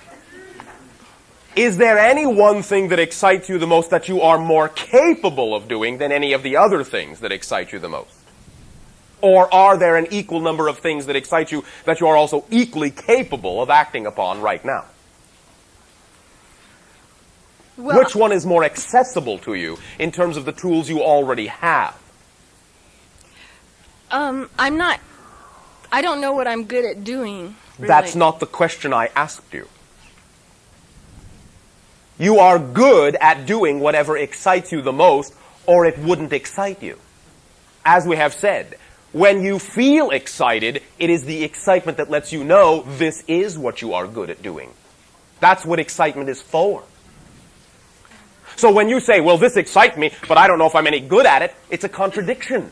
Is there any one thing that excites you the most that you are more capable of doing than any of the other things that excite you the most? Or are there an equal number of things that excite you that you are also equally capable of acting upon right now? Well, which one is more accessible to you in terms of the tools you already have? I don't know what I'm good at doing. Really. That's not the question I asked you. You are good at doing whatever excites you the most, or it wouldn't excite you. As we have said, when you feel excited, it is the excitement that lets you know this is what you are good at doing. That's what excitement is for. So when you say, well, this excites me, but I don't know if I'm any good at it, it's a contradiction.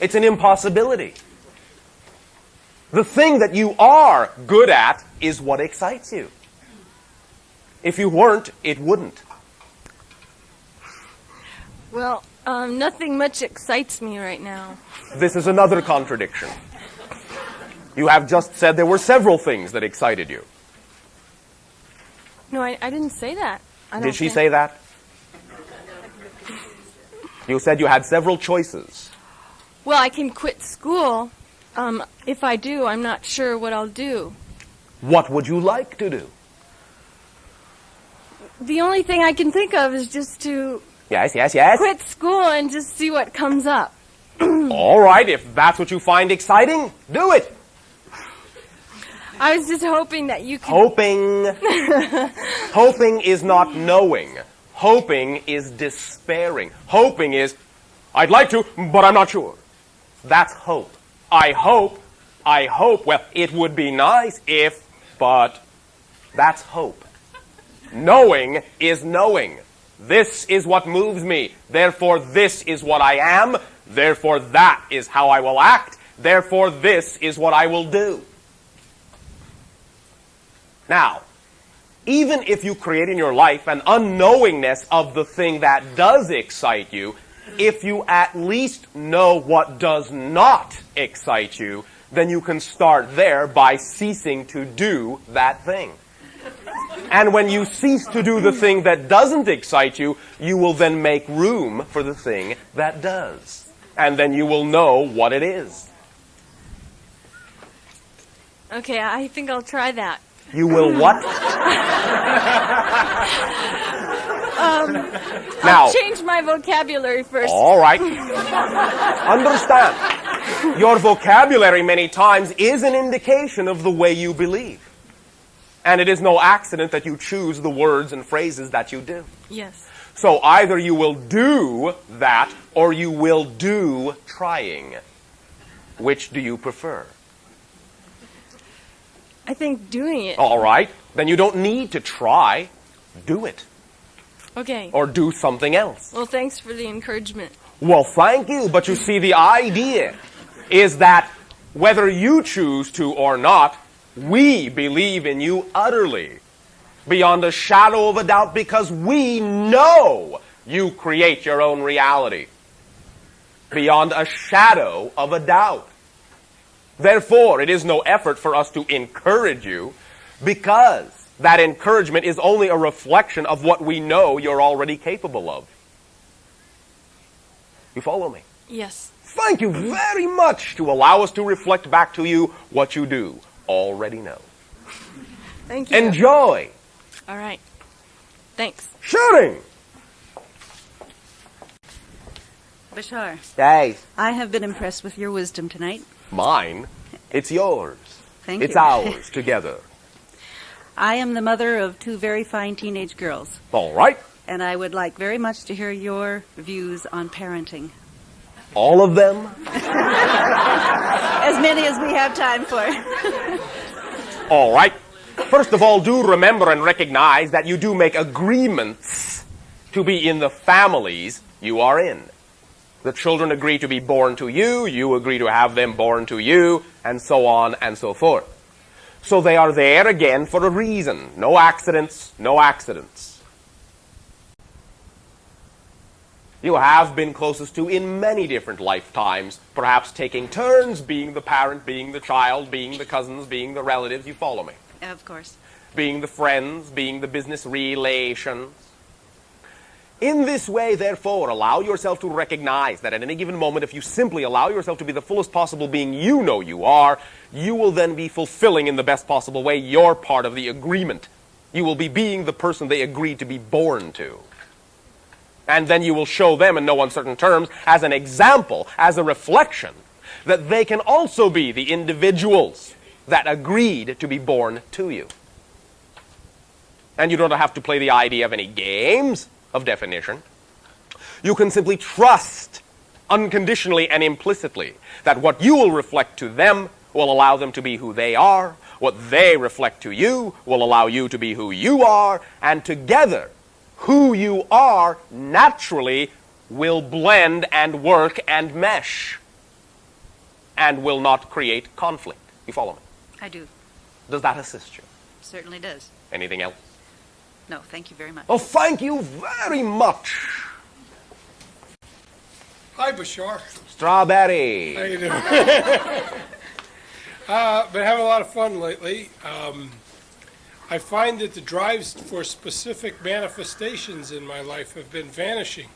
It's an impossibility. The thing that you are good at is what excites you. If you weren't, it wouldn't. Well, nothing much excites me right now. This is another contradiction. You have just said there were several things that excited you. No, I didn't say that. Did she say that? You said you had several choices. Well, I can quit school. If I do, I'm not sure what I'll do. What would you like to do? The only thing I can think of is just to Yes. quit school and just see what comes up. All right, if that's what you find exciting, do it. I was just hoping that you could... Hoping. Hoping is not knowing. Hoping is despairing. Hoping is, I'd like to, but I'm not sure. That's hope. I hope, well, it would be nice if, but that's hope. Knowing is knowing. This is what moves me. Therefore, this is what I am. Therefore, that is how I will act. Therefore, this is what I will do. Now, even if you create in your life an unknowingness of the thing that does excite you, if you at least know what does not excite you, then you can start there by ceasing to do that thing. And when you cease to do the thing that doesn't excite you, you will then make room for the thing that does. And then you will know what it is. Okay, I think I'll try that. You will what? Now, I'll change my vocabulary first. all right. Understand, your vocabulary many times is an indication of the way you believe. And it is no accident that you choose the words and phrases that you do. Yes. So either you will do that, or you will do trying. Which do you prefer? I think doing it. All right. Then you don't need to try. Do it. Okay. or do something else. Well, thanks for the encouragement. Well, thank you, but you see, the idea is that whether you choose to or not, we believe in you utterly, beyond a shadow of a doubt, because we know you create your own reality. Beyond a shadow of a doubt. Therefore, it is no effort for us to encourage you, because that encouragement is only a reflection of what we know you're already capable of. You follow me? Yes. Thank you very much to allow us to reflect back to you what you do already know. Thank you. Enjoy. All right. Thanks. Shooting. Bashar, Hey. I have been impressed with your wisdom tonight. Mine. It's yours. Thank It's you. ours together. I am the mother of two very fine teenage girls, All right. and I would like very much to hear your views on parenting. All of them? As many as we have time for. All right. First of all, do remember and recognize that you do make agreements to be in the families you are in. The children agree to be born to you, you agree to have them born to you, and so on and so forth. So they are there again for a reason. No accidents, no accidents. You have been closest to in many different lifetimes, perhaps taking turns, being the parent, being the child, being the cousins, being the relatives. You follow me? Of course. Being the friends, being the business relations. In this way, therefore, allow yourself to recognize that at any given moment, if you simply allow yourself to be the fullest possible being you know you are, you will then be fulfilling in the best possible way your part of the agreement. You will be being the person they agreed to be born to. And then you will show them in no uncertain terms, as an example, as a reflection, that they can also be the individuals that agreed to be born to you. And you don't have to play the idea of any games of definition. You can simply trust unconditionally and implicitly that what you will reflect to them will allow them to be who they are, what they reflect to you will allow you to be who you are, and together, who you are naturally will blend and work and mesh and will not create conflict. You follow me? I do. Does that assist you? Certainly does. Anything else? No, thank you very much. Oh, thank you very much. Hi, Bashar. Strawberry. How you doing? Been having a lot of fun lately. I find that the drives for specific manifestations in my life have been vanishing.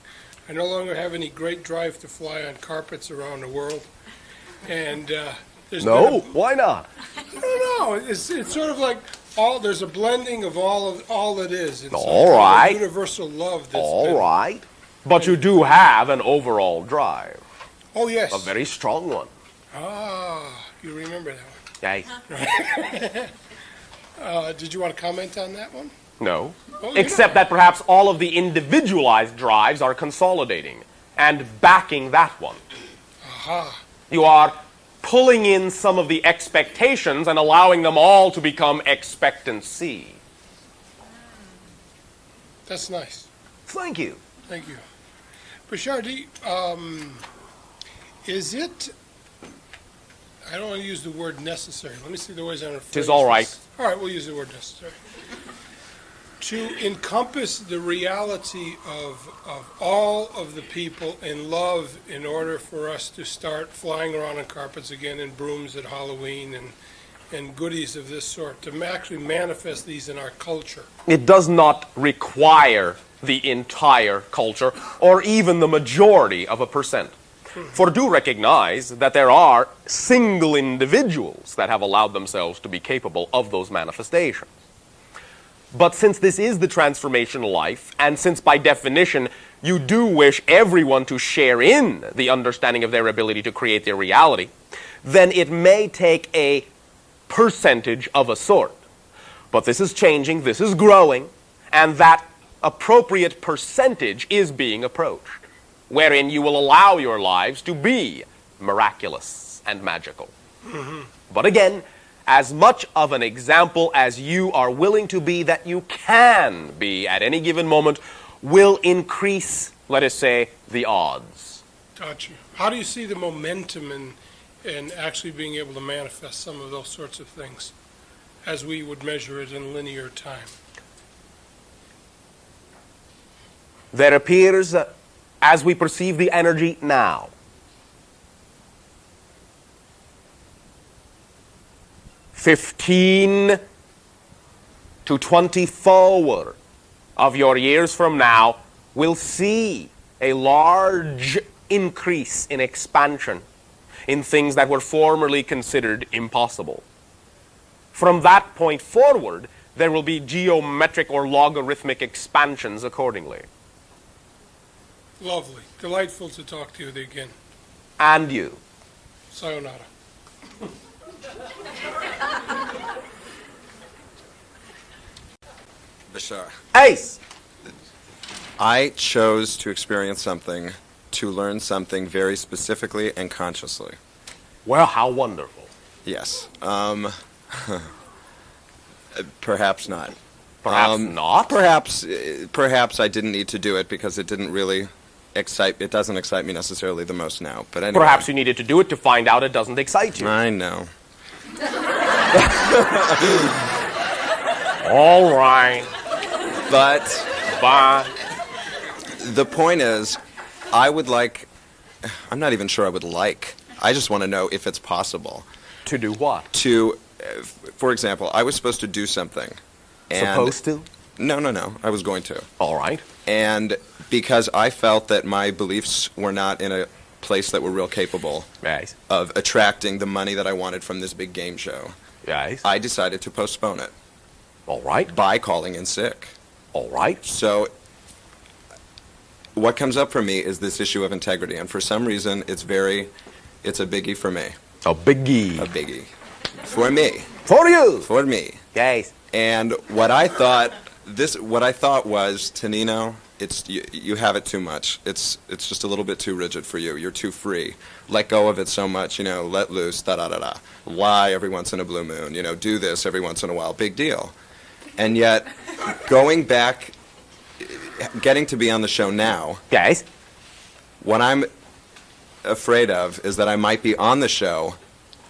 I no longer have any great drive to fly on carpets around the world. And why not? I don't know. It's sort of like there's a blending of all that is. It's All right. Universal love. That's All right. But you do have an overall drive. Oh, yes. A very strong one. Ah, you remember that Hey. one. Did you want to comment on that one? No. Oh, Except that perhaps all of the individualized drives are consolidating and backing that one. Aha. You are pulling in some of the expectations and allowing them all to become expectancy. That's nice. Thank you. Thank you. Bashar, is it, I don't want to use the word necessary. Let me see the ways I'm going to phrase 'Tis all right. this. All right, we'll use the word necessary. To encompass the reality of all of the people in love in order for us to start flying around on carpets again and brooms at Halloween and goodies of this sort, to actually manifest these in our culture. It does not require the entire culture or even the majority of a percent. For do recognize that there are single individuals that have allowed themselves to be capable of those manifestations. But since this is the transformational life, and since by definition you do wish everyone to share in the understanding of their ability to create their reality, then it may take a percentage of a sort. But this is changing, this is growing, and that appropriate percentage is being approached, wherein you will allow your lives to be miraculous and magical. But again, as much of an example as you are willing to be that you can be at any given moment, will increase, let us say, the odds. Gotcha. How do you see the momentum in actually being able to manifest some of those sorts of things as we would measure it in linear time? There appears, as we perceive the energy now, "15 to 20 forward of your years from now will see a large increase in expansion in things that were formerly considered impossible. From that point forward, there will be geometric or logarithmic expansions accordingly." Lovely. Delightful to talk to you again. And you. Sayonara. Bashar. Ace! I chose to experience something, to learn something very specifically and consciously. Well, how wonderful. Yes. Perhaps not. Perhaps not? Perhaps I didn't need to do it because it didn't really it doesn't excite me necessarily the most now. But anyway. Perhaps you needed to do it to find out it doesn't excite you. I know. All right. But bye. The point is, I'm not even sure I would like. I just want to know if it's possible. To do what? For example, I was supposed to do something. Supposed to? No. I was going to. All right. And because I felt that my beliefs were not in a place that were real capable of attracting the money that I wanted from this big game show, I decided to postpone it. All right. By calling in sick. All right. So what comes up for me is this issue of integrity, and for some reason it's a biggie for me. A biggie. A biggie. For me. For you. For me. Yes. And what I thought was, Tonino, you have it too much. It's just a little bit too rigid for you. You're too free. Let go of it so much, let loose, da-da-da-da. Lie every once in a blue moon, do this every once in a while. Big deal. And yet, going back, getting to be on the show now, what I'm afraid of is that I might be on the show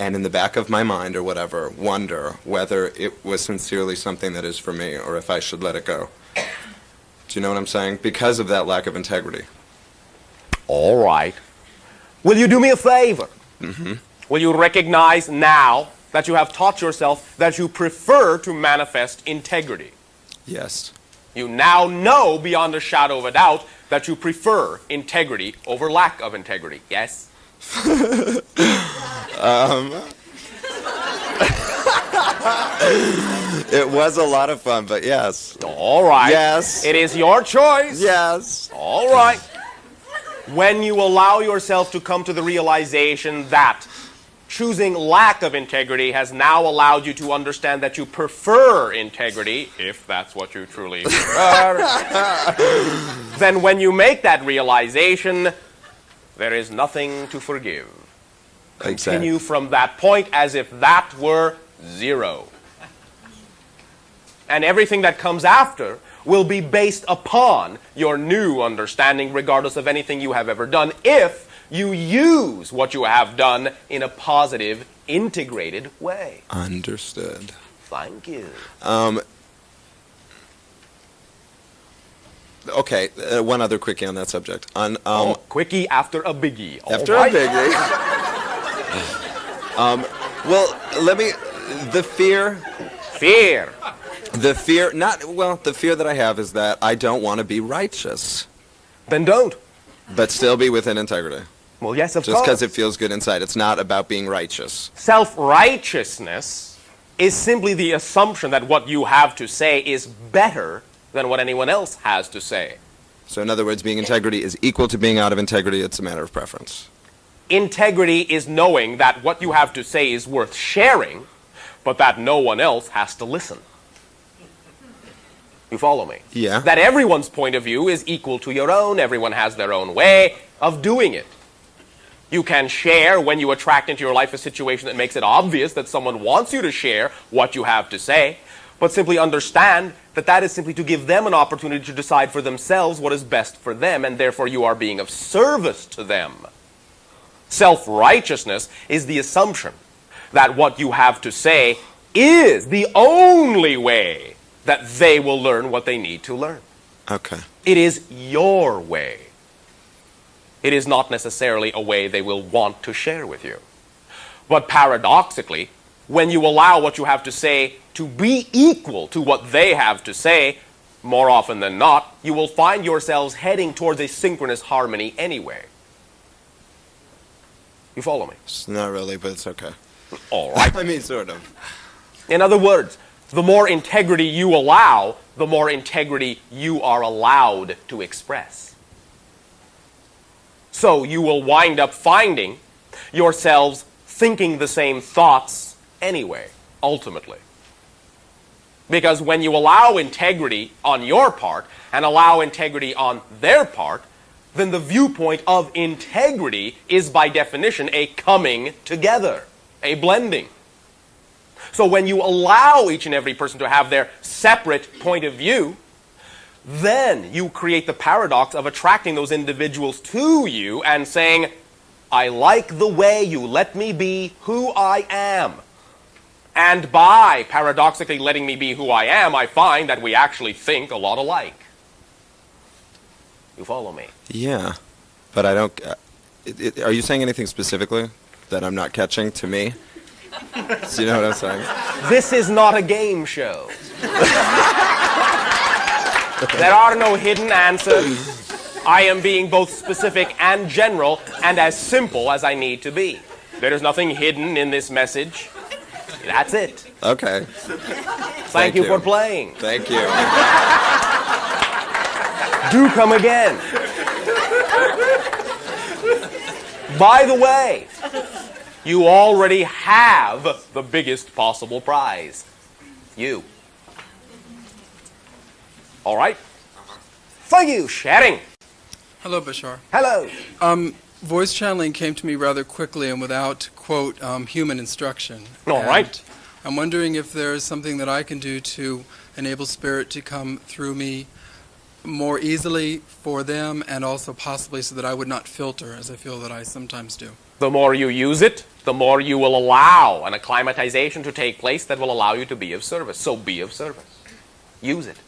and in the back of my mind or whatever, wonder whether it was sincerely something that is for me or if I should let it go. Do you know what I'm saying? Because of that lack of integrity. All right. Will you do me a favor? Mm-hmm. Will you recognize now that you have taught yourself that you prefer to manifest integrity? Yes. You now know beyond a shadow of a doubt that you prefer integrity over lack of integrity, yes? It was a lot of fun, but yes. All right. Yes. It is your choice. Yes. All right. When you allow yourself to come to the realization that choosing lack of integrity has now allowed you to understand that you prefer integrity, if that's what you truly prefer, then when you make that realization, there is nothing to forgive. Continue from that point as if that were zero. And everything that comes after will be based upon your new understanding, regardless of anything you have ever done, if you use what you have done in a positive, integrated way. Understood. Thank you. Okay, one other quickie on that subject. Quickie after a biggie. After a biggie. Well, the fear. The fear that I have is that I don't want to be righteous. Then don't. But still be within integrity. Well, yes, of course. Just because it feels good inside. It's not about being righteous. Self-righteousness is simply the assumption that what you have to say is better than what anyone else has to say. So in other words, being integrity is equal to being out of integrity. It's a matter of preference. Integrity is knowing that what you have to say is worth sharing, but that no one else has to listen. You follow me? Yeah. That everyone's point of view is equal to your own. Everyone has their own way of doing it. You can share when you attract into your life a situation that makes it obvious that someone wants you to share what you have to say, but simply understand that that is simply to give them an opportunity to decide for themselves what is best for them, and therefore you are being of service to them. Self-righteousness is the assumption that what you have to say is the only way that they will learn what they need to learn. Okay. It is your way. It is not necessarily a way they will want to share with you. But paradoxically, when you allow what you have to say to be equal to what they have to say, more often than not, you will find yourselves heading towards a synchronous harmony anyway. You follow me? It's not really, but it's okay. All right. I mean, sort of. In other words, the more integrity you allow, the more integrity you are allowed to express. So you will wind up finding yourselves thinking the same thoughts anyway, ultimately. Because when you allow integrity on your part and allow integrity on their part, then the viewpoint of integrity is by definition a coming together, a blending. So when you allow each and every person to have their separate point of view, then you create the paradox of attracting those individuals to you and saying, I like the way you let me be who I am. And by paradoxically letting me be who I am, I find that we actually think a lot alike. You follow me? Yeah, but I don't... are you saying anything specifically that I'm not catching to me? Do you know what I'm saying? This is not a game show. There are no hidden answers. I am being both specific and general and as simple as I need to be. There is nothing hidden in this message. That's it. Okay. Thank you for playing. Thank you. Do come again. By the way, you already have the biggest possible prize. You. All right? Thank you, sharing. Hello, Bashar. Hello. Voice channeling came to me rather quickly and without, quote, human instruction. All right. I'm wondering if there is something that I can do to enable spirit to come through me more easily for them and also possibly so that I would not filter as I feel that I sometimes do. The more you use it, the more you will allow an acclimatization to take place that will allow you to be of service. So be of service. Use it.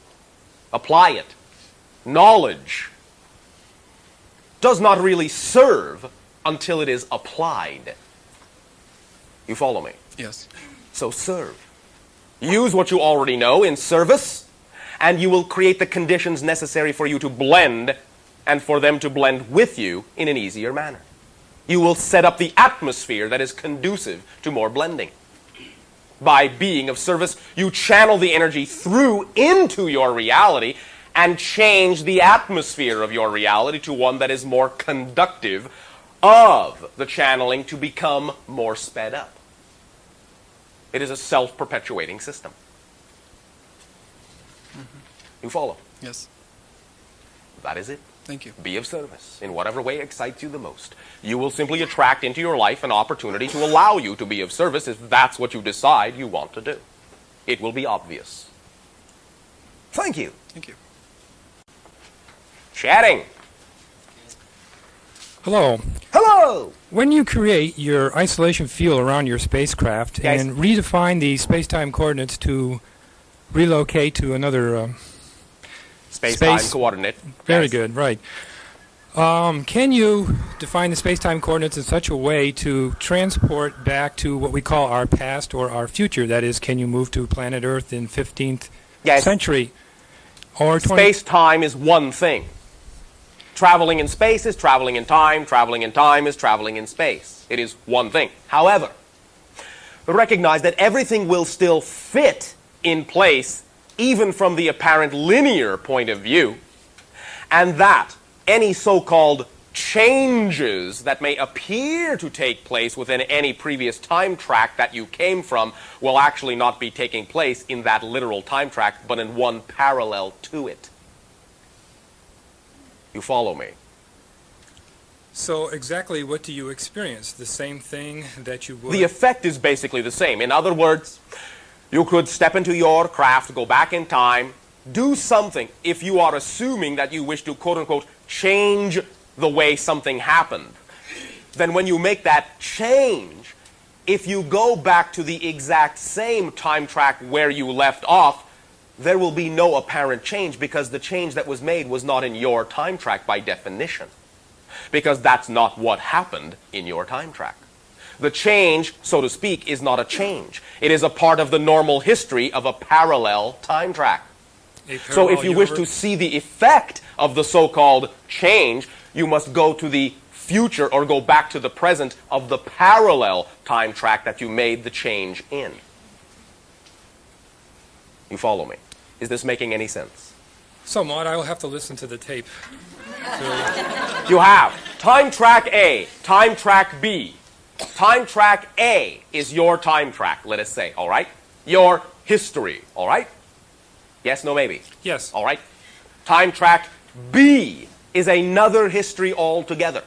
Apply it. Knowledge does not really serve until it is applied. You follow me? Yes. So serve. Use what you already know in service, and you will create the conditions necessary for you to blend and for them to blend with you in an easier manner. You will set up the atmosphere that is conducive to more blending. By being of service, you channel the energy through into your reality and change the atmosphere of your reality to one that is more conductive of the channeling to become more sped up. It is a self-perpetuating system. You follow? Yes. That is it. Thank you. Be of service in whatever way excites you the most. You will simply attract into your life an opportunity to allow you to be of service if that's what you decide you want to do. It will be obvious. Thank you. Thank you. Chatting. Hello. Hello. When you create your isolation field around your spacecraft Yes. and redefine the space-time coordinates to relocate to another Space-time coordinate. Very Yes. good, right. Can you define the space-time coordinates in such a way to transport back to what we call our past or our future? That is, can you move to planet Earth in 15th century or 20th? Space-time is one thing. Traveling in space is traveling in time. Traveling in time is traveling in space. It is one thing. However, recognize that everything will still fit in place even from the apparent linear point of view, and that any so-called changes that may appear to take place within any previous time track that you came from will actually not be taking place in that literal time track, but in one parallel to it. You follow me? So exactly what do you experience? The same thing that you would? The effect is basically the same. In other words, You could step into your craft, go back in time, do something if you are assuming that you wish to, quote-unquote, change the way something happened. Then when you make that change, if you go back to the exact same time track where you left off, there will be no apparent change because the change that was made was not in your time track by definition. Because that's not what happened in your time track. The change, so to speak, is not a change. It is a part of the normal history of a parallel time track. So if you wish to see the effect of the so-called change, you must go to the future or go back to the present of the parallel time track that you made the change in. You follow me? Is this making any sense? Somewhat. I will have to listen to the tape. You have time track A, time track B. Time track A is your time track, let us say, all right? Your history, all right? Yes, no, maybe? Yes. All right. Time track B is another history altogether.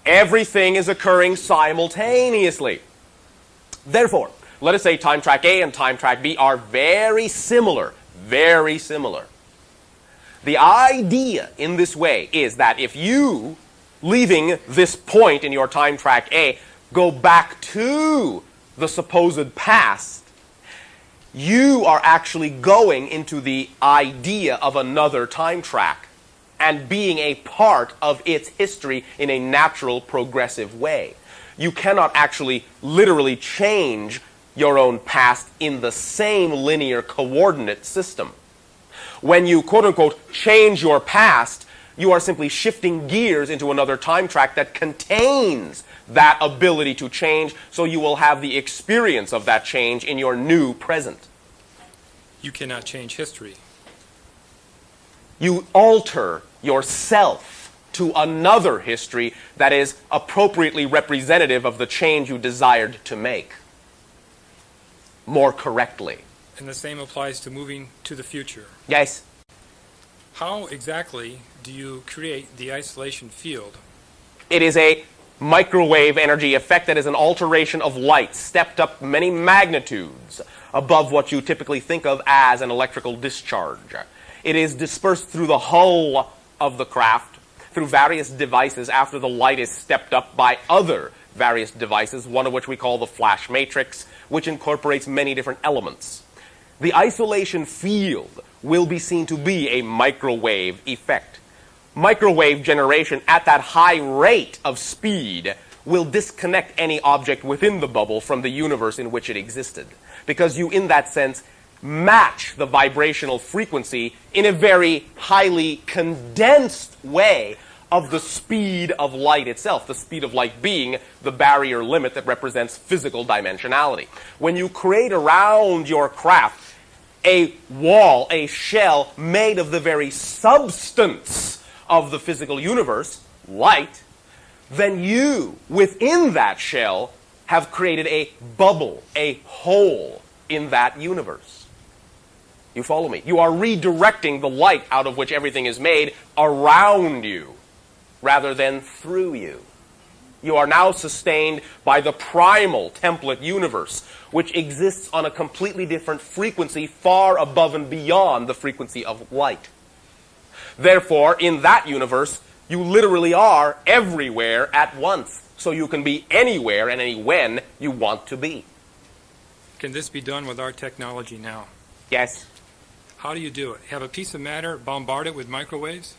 Everything is occurring simultaneously. Therefore, let us say time track A and time track B are very similar, very similar. The idea in this way is that if you, leaving this point in your time track A, go back to the supposed past, you are actually going into the idea of another time track and being a part of its history in a natural, progressive way. You cannot actually literally change your own past in the same linear coordinate system. When you, quote-unquote, change your past, you are simply shifting gears into another time track that contains that ability to change, so you will have the experience of that change in your new present. You cannot change history. You alter yourself to another history that is appropriately representative of the change you desired to make more correctly. And the same applies to moving to the future. Yes. How exactly do you create the isolation field? It is a microwave energy effect that is an alteration of light stepped up many magnitudes above what you typically think of as an electrical discharge. It is dispersed through the hull of the craft through various devices after the light is stepped up by other various devices, one of which we call the flash matrix, which incorporates many different elements. The isolation field will be seen to be a microwave effect. Microwave generation at that high rate of speed will disconnect any object within the bubble from the universe in which it existed, because you, in that sense, match the vibrational frequency in a very highly condensed way of the speed of light itself, the speed of light being the barrier limit that represents physical dimensionality. When you create around your craft a wall, a shell made of the very substance of the physical universe, light, then you, within that shell, have created a bubble, a hole in that universe. You follow me? You are redirecting the light out of which everything is made around you, rather than through you. You are now sustained by the primal template universe, which exists on a completely different frequency far above and beyond the frequency of light. Therefore, in that universe, you literally are everywhere at once, so you can be anywhere and any when you want to be. Can this be done with our technology now? Yes. How do you do it? Have a piece of matter, bombard it with microwaves?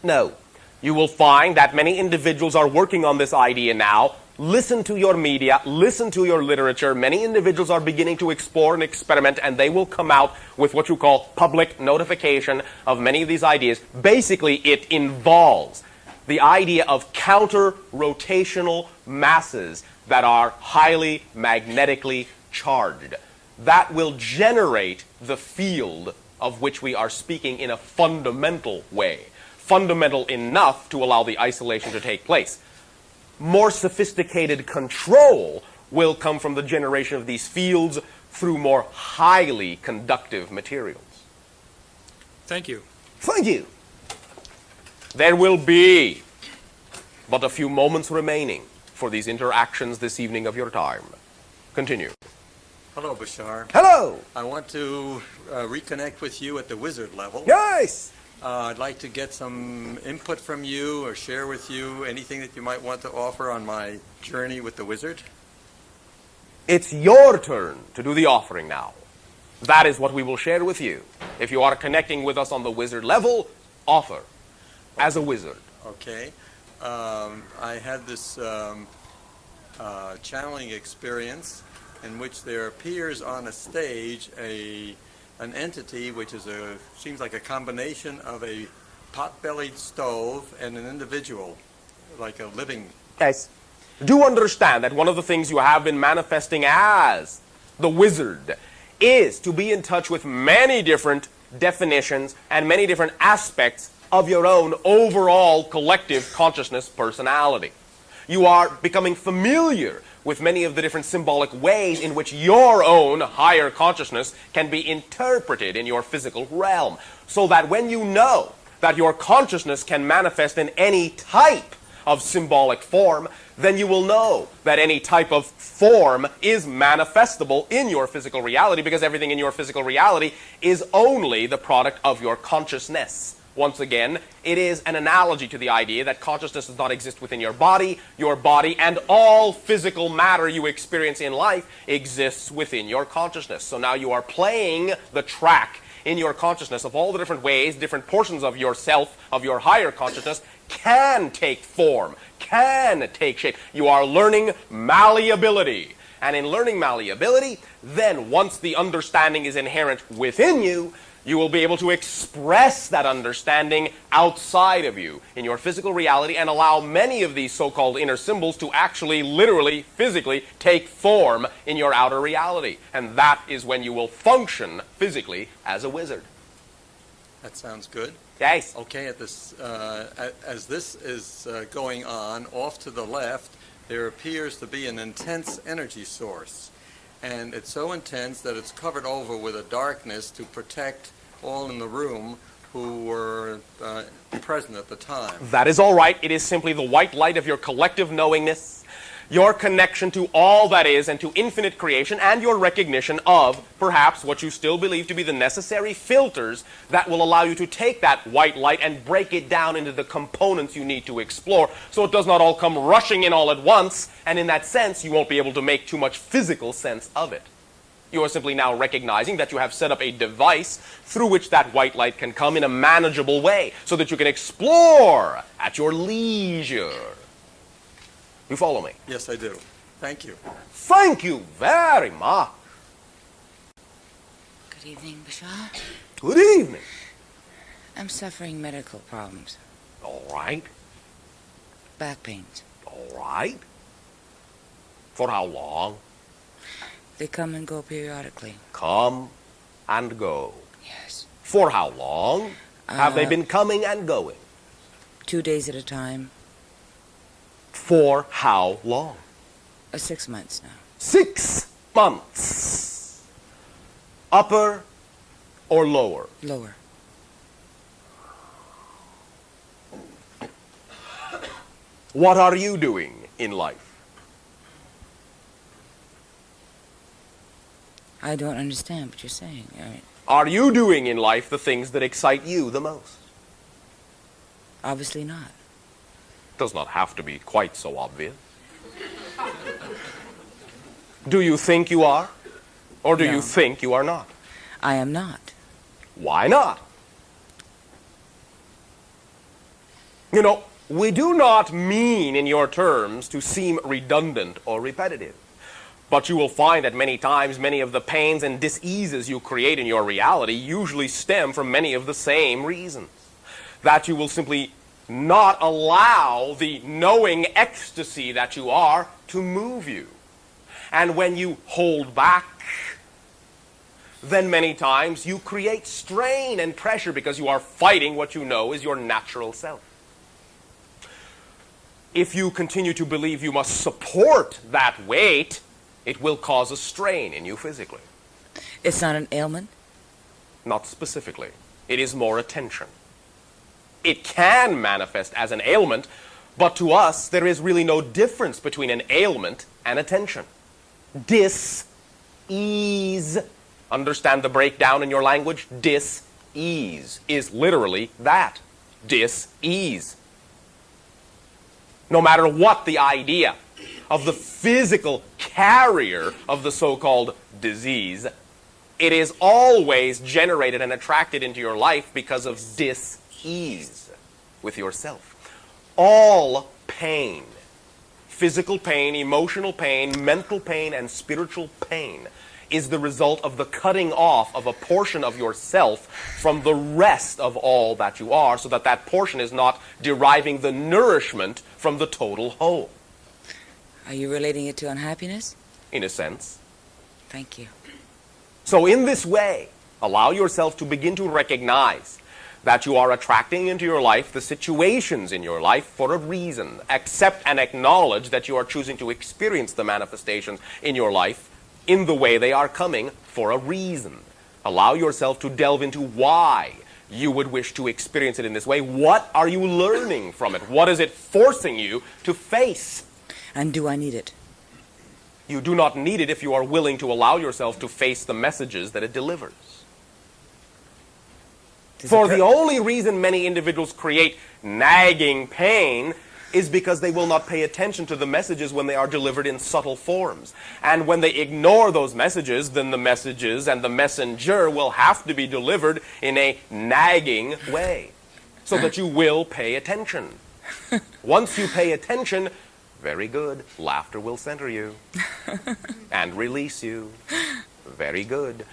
No. You will find that many individuals are working on this idea now. Listen to your media, listen to your literature. Many individuals are beginning to explore and experiment, and they will come out with what you call public notification of many of these ideas. Basically, it involves the idea of counter-rotational masses that are highly magnetically charged. That will generate the field of which we are speaking in a fundamental way. Fundamental enough to allow the isolation to take place. More sophisticated control will come from the generation of these fields through more highly conductive materials. Thank you. Thank you. There will be but a few moments remaining for these interactions this evening of your time. Continue. Hello, Bashar. Hello. I want to reconnect with you at the wizard level. Yes. I'd like to get some input from you or share with you anything that you might want to offer on my journey with the wizard. It's your turn to do the offering now. That is what we will share with you. If you are connecting with us on the wizard level, offer as a wizard. Okay. I had this channeling experience in which there appears on a stage an entity which is seems like a combination of a pot-bellied stove and an individual, like a living. Yes. Do understand that one of the things you have been manifesting as the wizard is to be in touch with many different definitions and many different aspects of your own overall collective consciousness personality. You are becoming familiar with many of the different symbolic ways in which your own higher consciousness can be interpreted in your physical realm, so that when you know that your consciousness can manifest in any type of symbolic form, then you will know that any type of form is manifestable in your physical reality, because everything in your physical reality is only the product of your consciousness. Once again, it is an analogy to the idea that consciousness does not exist within your body and all physical matter you experience in life exists within your consciousness. So now you are playing the track in your consciousness of all the different ways, different portions of yourself, of your higher consciousness, can take form, can take shape. You are learning malleability. And in learning malleability, then once the understanding is inherent within you, you will be able to express that understanding outside of you in your physical reality and allow many of these so-called inner symbols to actually, literally, physically take form in your outer reality. And that is when you will function physically as a wizard. That sounds good. Yes. Okay, as this is going on, off to the left, there appears to be an intense energy source. And it's so intense that it's covered over with a darkness to protect all in the room who were present at the time. That is all right. It is simply the white light of your collective knowingness, your connection to all that is and to infinite creation, and your recognition of perhaps what you still believe to be the necessary filters that will allow you to take that white light and break it down into the components you need to explore, so it does not all come rushing in all at once, and in that sense you won't be able to make too much physical sense of it. You are simply now recognizing that you have set up a device through which that white light can come in a manageable way, so that you can explore at your leisure. You follow me? Yes, I do. Thank you. Thank you very much. Good evening, Bashar. Good evening. I'm suffering medical problems. All right. Back pains. All right. For how long? They come and go periodically. Come and go. Yes. For how long have they been coming and going? 2 days at a time. For how long? 6 months now. 6 months. Upper or lower? Lower. What are you doing in life? I don't understand what you're saying. Are you doing in life the things that excite you the most? Obviously not. Does not have to be quite so obvious. Do you think you are? Or do you think you are not? I am not. Why not? You know, we do not mean in your terms to seem redundant or repetitive. But you will find that many times many of the pains and diseases you create in your reality usually stem from many of the same reasons. That you will simply not allow the knowing ecstasy that you are to move you. And when you hold back, then many times you create strain and pressure because you are fighting what you know is your natural self. If you continue to believe you must support that weight, it will cause a strain in you physically. It's not an ailment? Not specifically. It is more a tension. It can manifest as an ailment, but to us there is really no difference between an ailment and a tension. dis-ease. Understand the breakdown in your language? Dis-ease is literally that. Dis-ease. No matter what the idea of the physical carrier of the so-called disease, it is always generated and attracted into your life because of dis-ease with yourself. All pain, physical pain, emotional pain, mental pain, and spiritual pain is the result of the cutting off of a portion of yourself from the rest of all that you are, so that that portion is not deriving the nourishment from the total whole. Are you relating it to unhappiness? In a sense. Thank you. So in this way, allow yourself to begin to recognize that you are attracting into your life the situations in your life for a reason. Accept and acknowledge that you are choosing to experience the manifestations in your life in the way they are coming for a reason. Allow yourself to delve into why you would wish to experience it in this way. What are you learning from it? What is it forcing you to face? And do I need it? You do not need it if you are willing to allow yourself to face the messages that it delivers. For the only reason many individuals create nagging pain is because they will not pay attention to the messages when they are delivered in subtle forms. And when they ignore those messages, then the messages and the messenger will have to be delivered in a nagging way, so that you will pay attention. Once you pay attention, very good, laughter will center you and release you. Very good.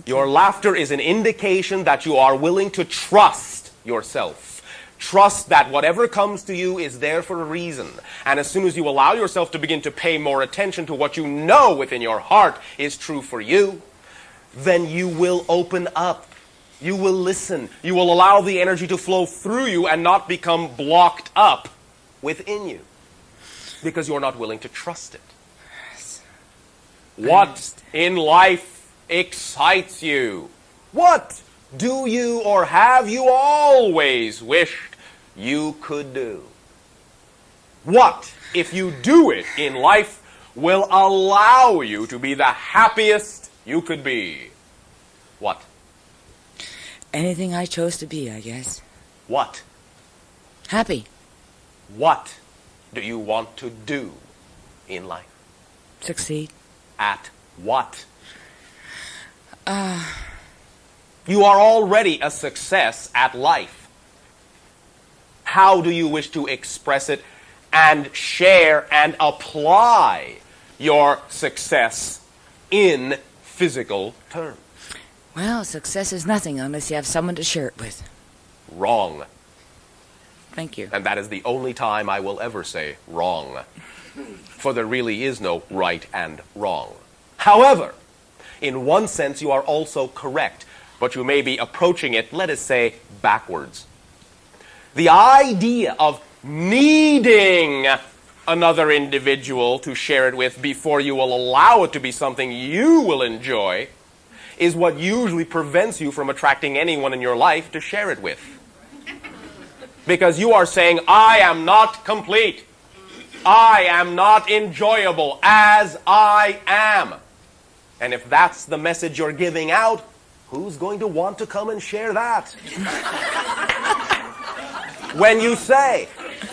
Your laughter is an indication that you are willing to trust yourself. Trust that whatever comes to you is there for a reason. And as soon as you allow yourself to begin to pay more attention to what you know within your heart is true for you, then you will open up. You will listen. You will allow the energy to flow through you and not become blocked up within you, because you're not willing to trust it. What in life excites you? What do you or have you always wished you could do? What, if you do it in life, will allow you to be the happiest you could be? What? Anything I chose to be, I guess. What? Happy. What do you want to do in life? Succeed. At what? You are already a success at life. How do you wish to express it and share and apply your success in physical terms? Well, success is nothing unless you have someone to share it with. Wrong. Thank you. And that is the only time I will ever say wrong. For there really is no right and wrong. However, in one sense you are also correct, but you may be approaching it, let us say, backwards. The idea of needing another individual to share it with before you will allow it to be something you will enjoy is what usually prevents you from attracting anyone in your life to share it with. Because you are saying, I am not complete. I am not enjoyable as I am. And if that's the message you're giving out, who's going to want to come and share that? When you say,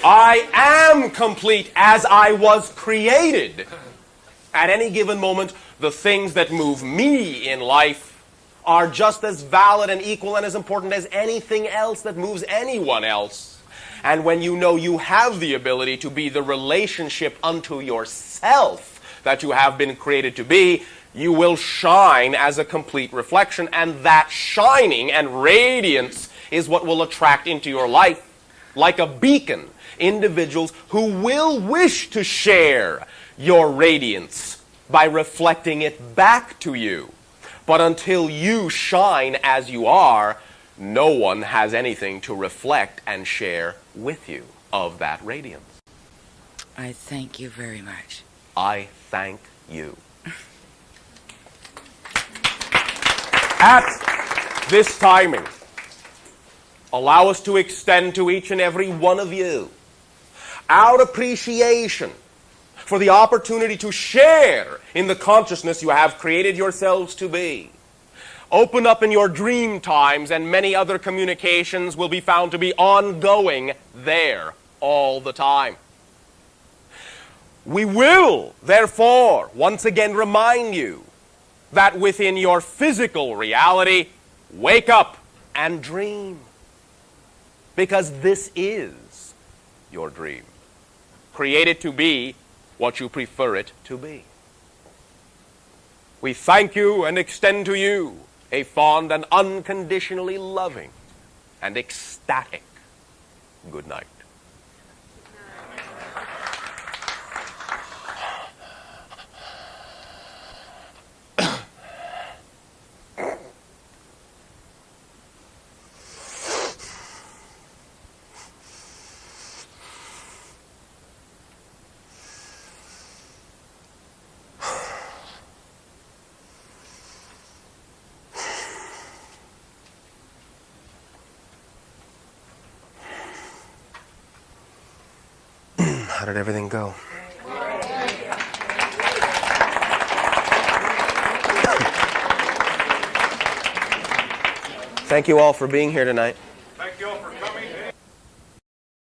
I am complete as I was created, at any given moment, the things that move me in life are just as valid and equal and as important as anything else that moves anyone else. And when you know you have the ability to be the relationship unto yourself that you have been created to be, you will shine as a complete reflection, and that shining and radiance is what will attract into your life, like a beacon, individuals who will wish to share your radiance by reflecting it back to you. But until you shine as you are, no one has anything to reflect and share with you of that radiance. I thank you very much. I thank you. At this timing, allow us to extend to each and every one of you our appreciation for the opportunity to share in the consciousness you have created yourselves to be. Open up in your dream times, and many other communications will be found to be ongoing there all the time. We will, therefore, once again remind you that within your physical reality, wake up and dream. Because this is your dream, created to be what you prefer it to be. We thank you and extend to you a fond and unconditionally loving and ecstatic good night. How did everything go? Thank you all for being here tonight. Thank you all for coming.